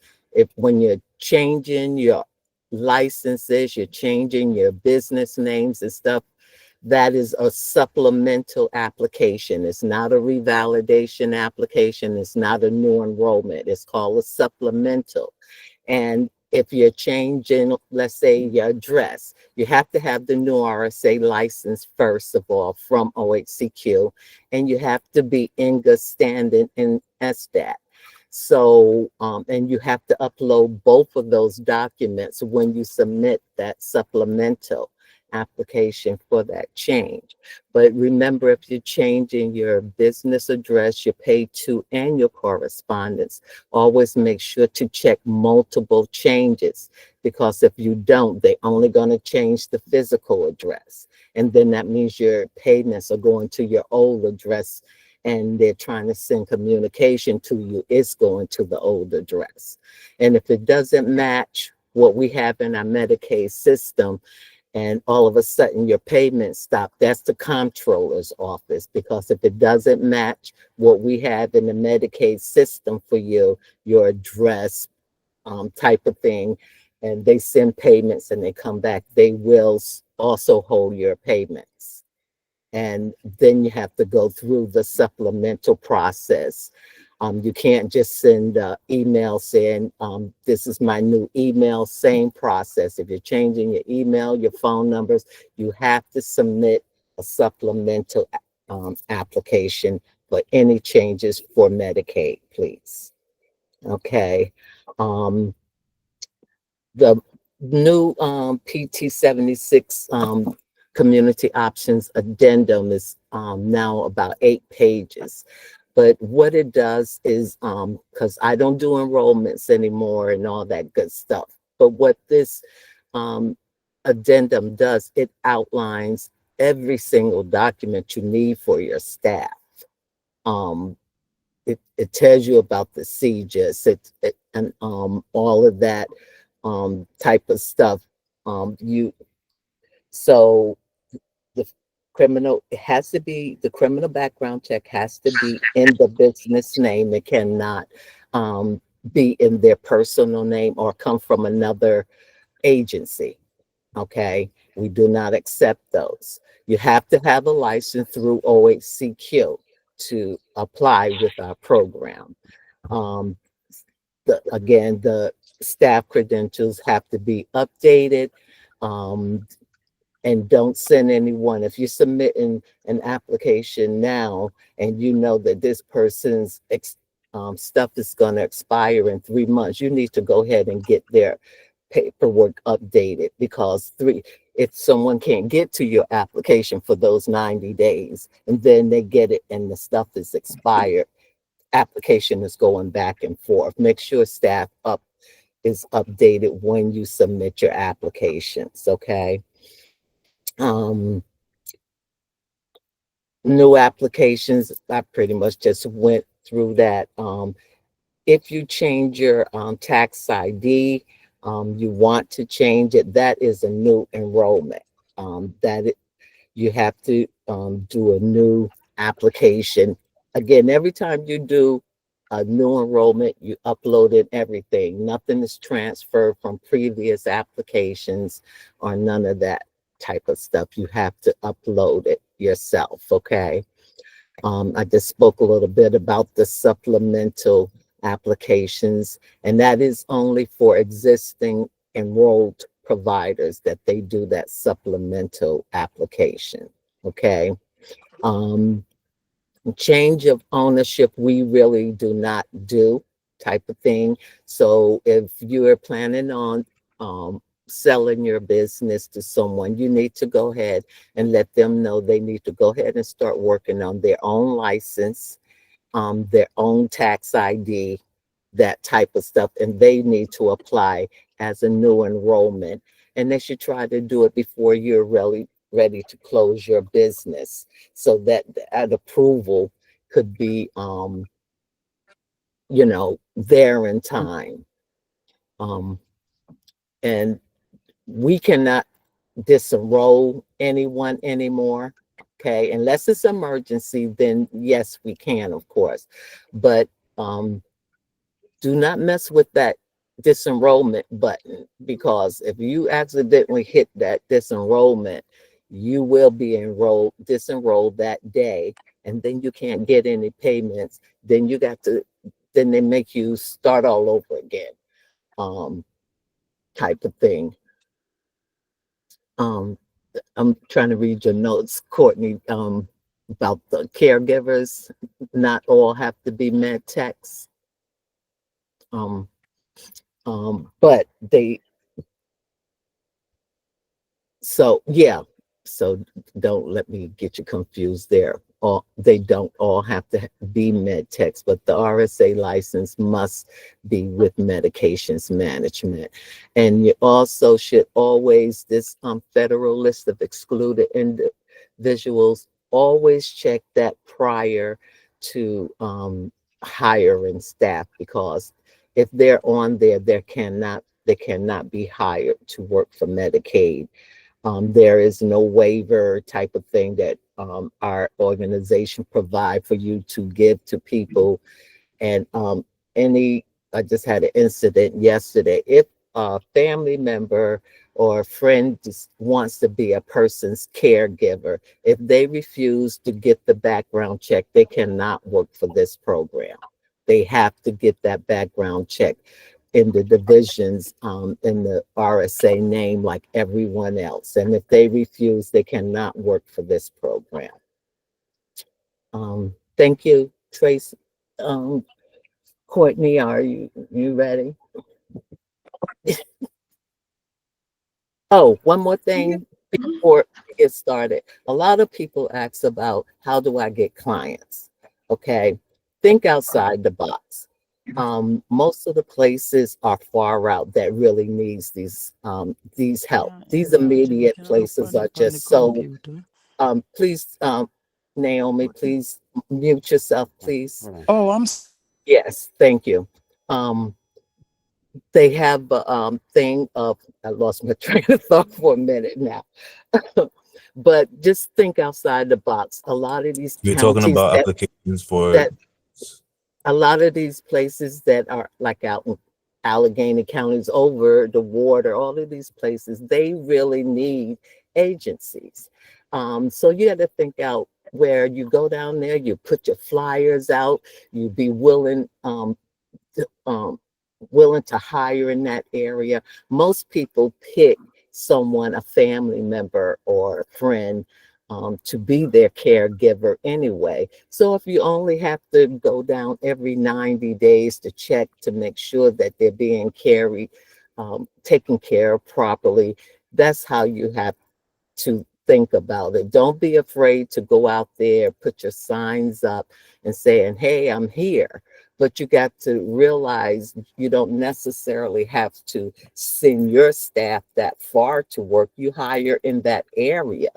S3: When you're changing your licenses, you're changing your business names and stuff, that is a supplemental application. It's not a revalidation application. It's not a new enrollment. It's called a supplemental. And if you're changing, let's say, your address, you have to have the new RSA license, first of all, from OHCQ, and you have to be in good standing in SDAT. So, and you have to upload both of those documents when you submit that supplemental application for that change. But remember, if you're changing your business address, your pay to, and your correspondence, always make sure to check multiple changes, because if you don't, they're only going to change the physical address. And then that means your payments are going to your old address, and they're trying to send communication to you, it's going to the old address. And if it doesn't match what we have in our Medicaid system, and all of a sudden your payments stop, that's the comptroller's office, because if it doesn't match what we have in the Medicaid system for you, your address type of thing, and they send payments and they come back, they will also hold your payments. And then you have to go through the supplemental process. You can't just send an email saying, this is my new email, same process. If you're changing your email, your phone numbers, you have to submit a supplemental application for any changes for Medicaid, please. Okay. The new PT 76 Community Options Addendum is now about 8 pages. But what it does is, because I don't do enrollments anymore and all that good stuff, but what this addendum does, it outlines every single document you need for your staff. It tells you about the CJIS and all of that type of stuff. So the criminal, it has to be, the criminal background check has to be in the business name. It cannot be in their personal name or come from another agency. Okay, we do not accept those. You have to have a license through OHCQ to apply with our program. Again, the staff credentials have to be updated. And don't send anyone. If you're submitting an application now and you know that this person's stuff is going to expire in 3 months, you need to go ahead and get their paperwork updated, because if someone can't get to your application for those 90 days and then they get it and the stuff is expired, application is going back and forth. Make sure staff is updated when you submit your applications, okay? New applications, I pretty much just went through that. If you change your tax ID, you want to change it, that is a new enrollment. You have to do a new application. Again, every time you do a new enrollment, you upload in everything. Nothing is transferred from previous applications or none of that type of stuff, you have to upload it yourself, okay? I just spoke a little bit about the supplemental applications, and that is only for existing enrolled providers that they do that supplemental application, okay? Change of ownership, we really do not do type of thing. So if you are planning on selling your business to someone, you need to go ahead and let them know they need to go ahead and start working on their own license, their own tax ID, that type of stuff, and they need to apply as a new enrollment. And they should try to do it before you're really ready to close your business, so that that approval could be, you know, there in time. And we cannot disenroll anyone anymore, okay? Unless it's emergency, then yes, we can, of course. But do not mess with that disenrollment button, because if you accidentally hit that disenrollment, you will be disenrolled that day, and then you can't get any payments. Then you got to, then they make you start all over again, type of thing. I'm trying to read your notes, Courtney, about the caregivers. Not all have to be med techs. But they, so yeah, so don't let me get you confused there. They don't all have to be med techs, but the RSA license must be with medications management. And you also should always, this federal list of excluded individuals, always check that prior to hiring staff, because if they're on there, they cannot be hired to work for Medicaid. There is no waiver type of thing that our organization provide for you to give to people. And I just had an incident yesterday. If a family member or a friend just wants to be a person's caregiver, if they refuse to get the background check, they cannot work for this program. They have to get that background check in the divisions, in the RSA name, like everyone else. And if they refuse, they cannot work for this program. Thank you, Tracy. Courtney, are you ready? Oh, one more thing before we get started. A lot of people ask about, how do I get clients? Okay, think outside the box. Most of the places are far out that really needs these help. These immediate places are just so, please, Naomi, please mute yourself, please.
S18: Oh,
S3: Yes, thank you. They have a thing of, I lost my train of thought for a minute now. But just think outside the box. A lot of these
S5: You're talking about applications for
S3: a lot of these places that are like out in Allegheny counties, over the water, all of these places, they really need agencies. So you got to think out where you go down there, you put your flyers out, you be willing to hire in that area. Most people pick someone, a family member or a friend, to be their caregiver anyway. So if you only have to go down every 90 days to check to make sure that they're being taken care of properly, that's how you have to think about it. Don't be afraid to go out there, put your signs up and saying, hey, I'm here. But you got to realize you don't necessarily have to send your staff that far to work. You hire in that area.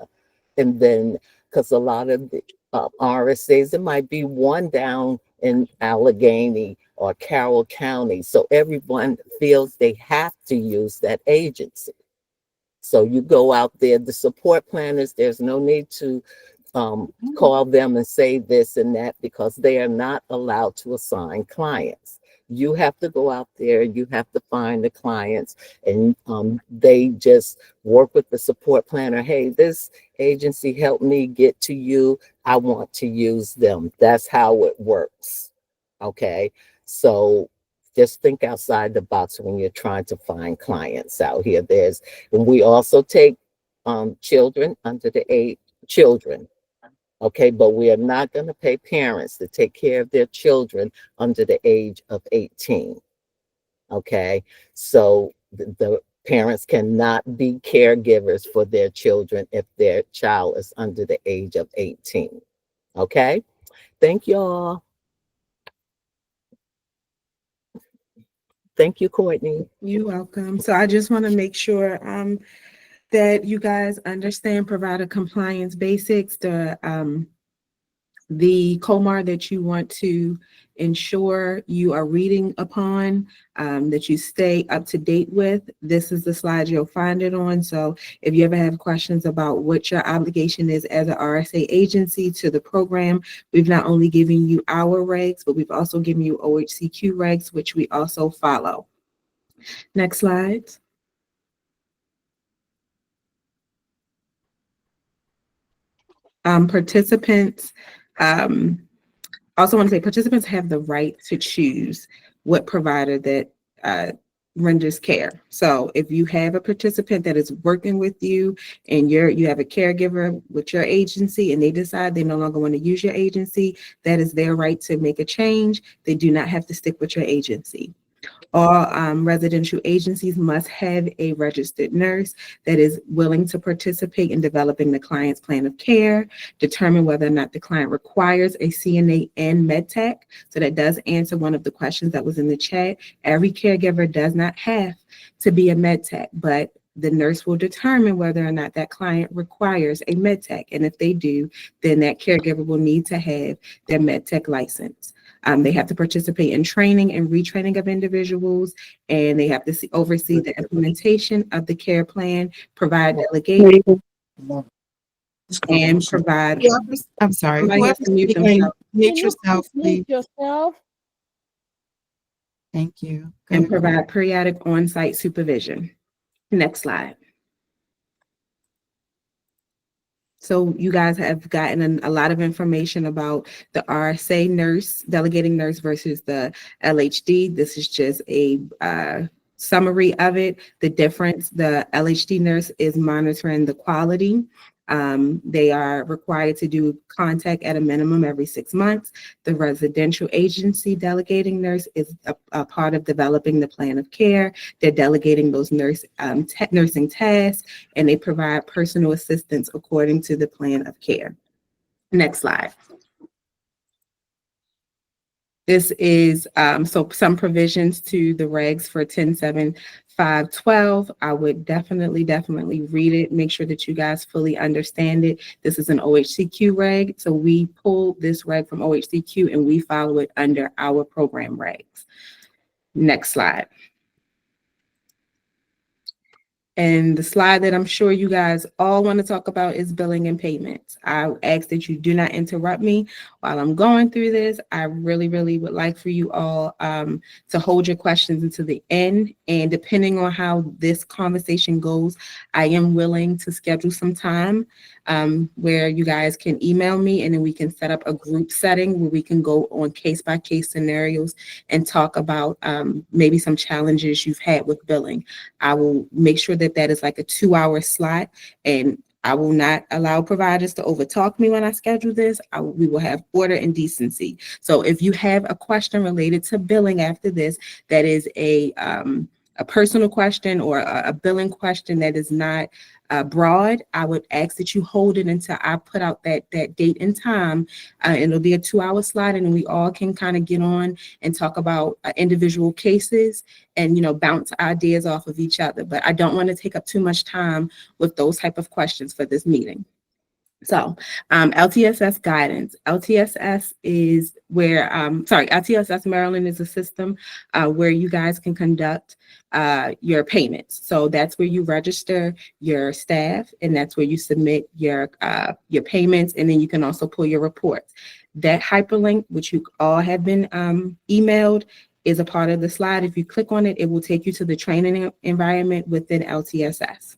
S3: And then, because a lot of the RSAs, it might be one down in Allegheny or Carroll County. So everyone feels they have to use that agency. So you go out there, the support planners, there's no need to call them and say this and that, because they are not allowed to assign clients. You have to go out there, you have to find the clients, and they just work with the support planner. Hey, this agency helped me get to you. I want to use them. That's how it works. Okay. So just think outside the box when you're trying to find clients out here. And we also take children under the age, children. Okay, but we are not going to pay parents to take care of their children under the age of 18. Okay, so the parents cannot be caregivers for their children if their child is under the age of 18. Okay, thank y'all. Thank you, Courtney.
S21: You're welcome. So I just want to make sure that you guys understand provider compliance basics, the COMAR that you want to ensure you are reading upon, that you stay up to date with. This is the slide you'll find it on. So if you ever have questions about what your obligation is as an RSA agency to the program, we've not only given you our regs, but we've also given you OHCQ regs, which we also follow. Next slide. Participants, also want to say participants have the right to choose what provider that renders care. So if you have a participant that is working with you and you have a caregiver with your agency and they decide they no longer want to use your agency, that is their right to make a change. They do not have to stick with your agency. All residential agencies must have a registered nurse that is willing to participate in developing the client's plan of care, determine whether or not the client requires a CNA and MedTech. So that does answer one of the questions that was in the chat. Every caregiver does not have to be a MedTech, but the nurse will determine whether or not that client requires a MedTech. And if they do, then that caregiver will need to have their MedTech license. They have to participate in training and retraining of individuals, and they have to oversee the implementation of the care plan, provide delegation, and provide.
S2: I'm sorry.
S21: Somebody has to mute themselves.
S2: Mute yourself, please.
S15: Yourself.
S2: Thank you.
S21: And provide periodic on-site supervision. Next slide. So you guys have gotten a lot of information about the RSA nurse, delegating nurse versus the LHD. This is just a summary of it. The difference, the LHD nurse is monitoring the quality. They are required to do contact at a minimum every 6 months. The residential agency delegating nurse is a part of developing the plan of care. They're delegating those nursing tasks, and they provide personal assistance according to the plan of care. Next slide. This is so some provisions to the regs for 10.7.5.12. I would definitely read it. Make sure that you guys fully understand it. This is an OHCQ reg. So we pulled this reg from OHCQ and we follow it under our program regs. Next slide. And the slide that I'm sure you guys all want to talk about is billing and payments. I ask that you do not interrupt me while I'm going through this. I really would like for you all to hold your questions until the end. And depending on how this conversation goes, I am willing to schedule some time where you guys can email me, and then we can set up a group setting where we can go on case-by-case scenarios and talk about maybe some challenges you've had with billing. I will make sure that is like a 2-hour slot, and I will not allow providers to overtalk me when I schedule this. We will have order and decency. So if you have a question related to billing after this, that is a personal question or a billing question that is not broad, I would ask that you hold it until I put out that date and time. It'll be a 2-hour slot, and we all can kind of get on and talk about individual cases and, you know, bounce ideas off of each other. But I don't want to take up too much time with those type of questions for this meeting. So LTSS guidance. LTSS is where, LTSS Maryland is a system where you guys can conduct your payments. So that's where you register your staff, and that's where you submit your payments, and then you can also pull your reports. That hyperlink, which you all have been emailed, is a part of the slide. If you click on it, it will take you to the training environment within LTSS.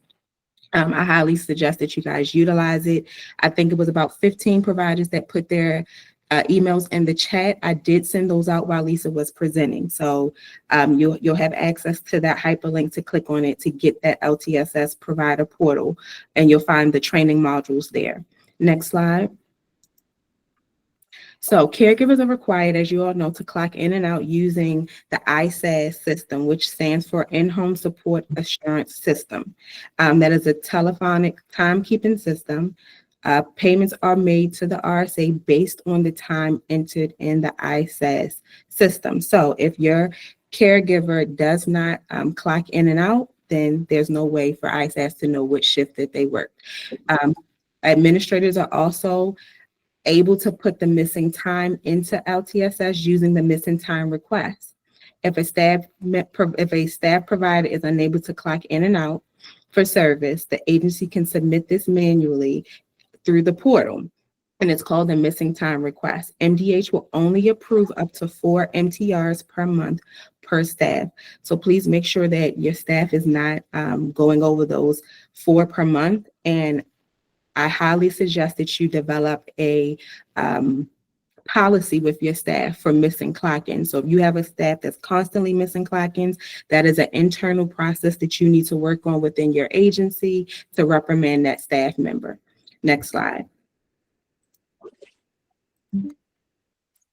S21: I highly suggest that you guys utilize it. I think it was about 15 providers that put their emails in the chat. I did send those out while Lisa was presenting. So you'll have access to that hyperlink to click on it to get that LTSS provider portal, and you'll find the training modules there. Next slide. So caregivers are required, as you all know, to clock in and out using the ISAS system, which stands for In-Home Support Assurance System. That is a telephonic timekeeping system. Payments are made to the RSA based on the time entered in the ISAS system. So if your caregiver does not clock in and out, then there's no way for ISAS to know which shift that they work. Administrators are also able to put the missing time into LTSS using the missing time request. If a staff provider is unable to clock in and out for service, the agency can submit this manually through the portal, and it's called a missing time request. MDH will only approve up to 4 MTRs per month per staff. So please make sure that your staff is not going over those 4 per month. And I highly suggest that you develop a policy with your staff for missing clock-ins. So if you have a staff that's constantly missing clock-ins, that is an internal process that you need to work on within your agency to reprimand that staff member. Next slide.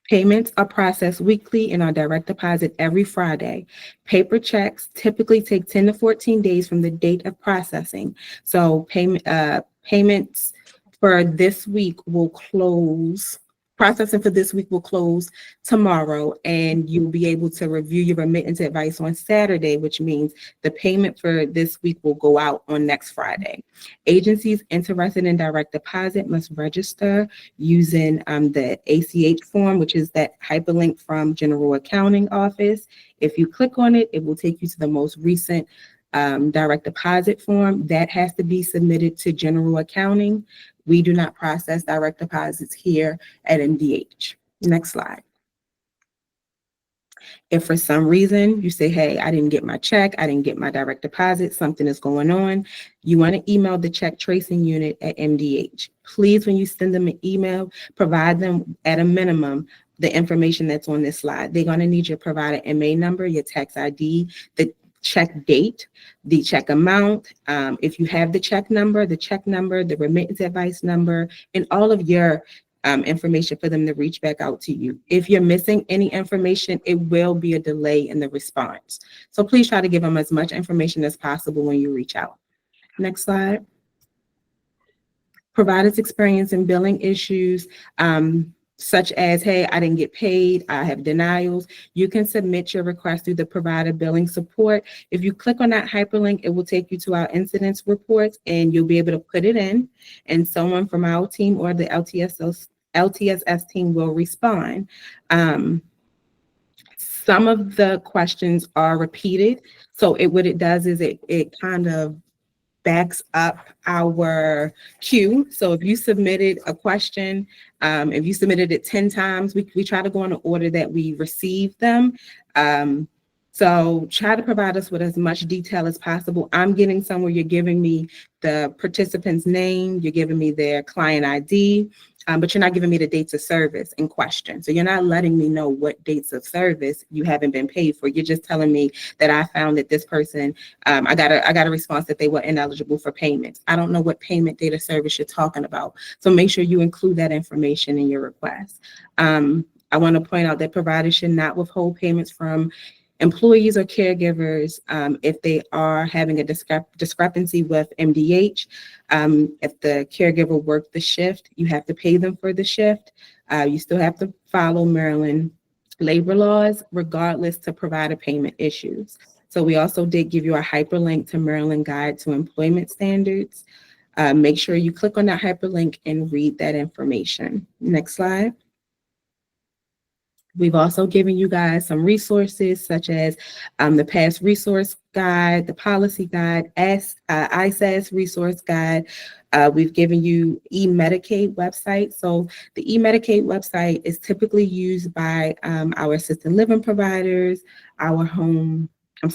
S21: Payments are processed weekly and are direct deposit every Friday. Paper checks typically take 10 to 14 days from the date of processing. So payments for this week will close. Processing for this week will close tomorrow, and you'll be able to review your remittance advice on Saturday, which means the payment for this week will go out on next Friday. Agencies interested in direct deposit must register using the ACH form, which is that hyperlink from General Accounting Office. If you click on it, it will take you to the most recent direct deposit form. That has to be submitted to General Accounting. We do not process direct deposits here at MDH. Next slide. If for some reason you say, hey, I didn't get my check, I didn't get my direct deposit, something is going on, you want to email the check tracing unit at MDH. Please, when you send them an email, provide them at a minimum the information that's on this slide. They're going to need your provider MA number, your tax ID, the check date, the check amount. If you have the check number, the remittance advice number, and all of your information for them to reach back out to you. If you're missing any information, it will be a delay in the response. So please try to give them as much information as possible when you reach out. Next slide. Providers experience in billing issues, such as, hey, I didn't get paid, I have denials. You can submit your request through the provider billing support. If you click on that hyperlink, it will take you to our incidents reports, and you'll be able to put it in, and someone from our team or the LTSS team will respond. Some of the questions are repeated. So what it does is it kind of backs up our queue. So if you submitted a question, if you submitted it 10 times, we try to go in the order that we receive them. So try to provide us with as much detail as possible. I'm getting somewhere you're giving me the participant's name, you're giving me their client ID, but you're not giving me the dates of service in question. So you're not letting me know what dates of service you haven't been paid for. You're just telling me that I found that this person, I got a response that they were ineligible for payments. I don't know what payment date of service you're talking about. So make sure you include that information in your request. I want to point out that providers should not withhold payments from employees or caregivers if they are having a discrepancy with MDH. If the caregiver worked the shift, you have to pay them for the shift. You still have to follow Maryland labor laws regardless to provide a payment issues. So we also did give you a hyperlink to Maryland Guide to Employment Standards. Make sure you click on that hyperlink and read that information. Next slide. We've also given you guys some resources such as the past resource guide, the policy guide, ISAS resource guide. We've given you eMedicaid website. So the eMedicaid website is typically used by our assisted living providers, our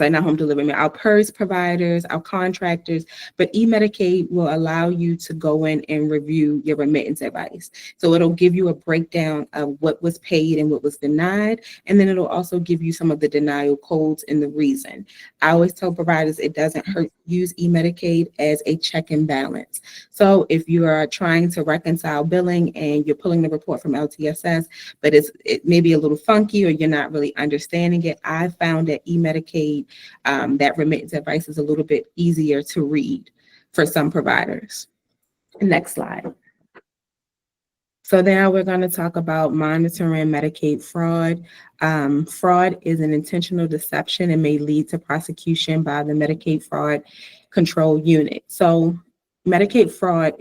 S21: not home delivery, our PERS providers, our contractors, but eMedicaid will allow you to go in and review your remittance advice. So it'll give you a breakdown of what was paid and what was denied, and then it'll also give you some of the denial codes and the reason. I always tell providers it doesn't hurt to use eMedicaid as a check and balance. So if you are trying to reconcile billing and you're pulling the report from LTSS, but it may be a little funky or you're not really understanding it, I found that eMedicaid, that remittance advice is a little bit easier to read for some providers. Next slide. So now we're going to talk about monitoring Medicaid fraud. Fraud is an intentional deception and may lead to prosecution by the Medicaid Fraud Control Unit. So Medicaid fraud,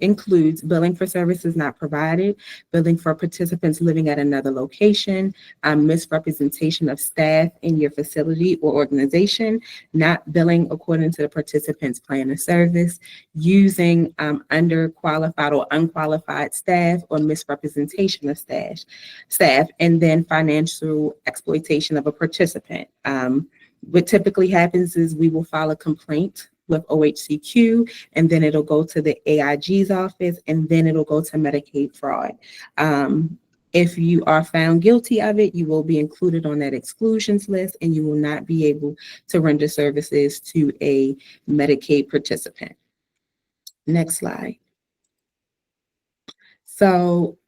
S21: includes billing for services not provided, billing for participants living at another location, misrepresentation of staff in your facility or organization, not billing according to the participant's plan of service, using underqualified or unqualified staff, or misrepresentation of staff, and then financial exploitation of a participant. What typically happens is we will file a complaint with OHCQ, and then it'll go to the AIG's office, and then it'll go to Medicaid fraud. If you are found guilty of it, you will be included on that exclusions list, and you will not be able to render services to a Medicaid participant. Next slide. So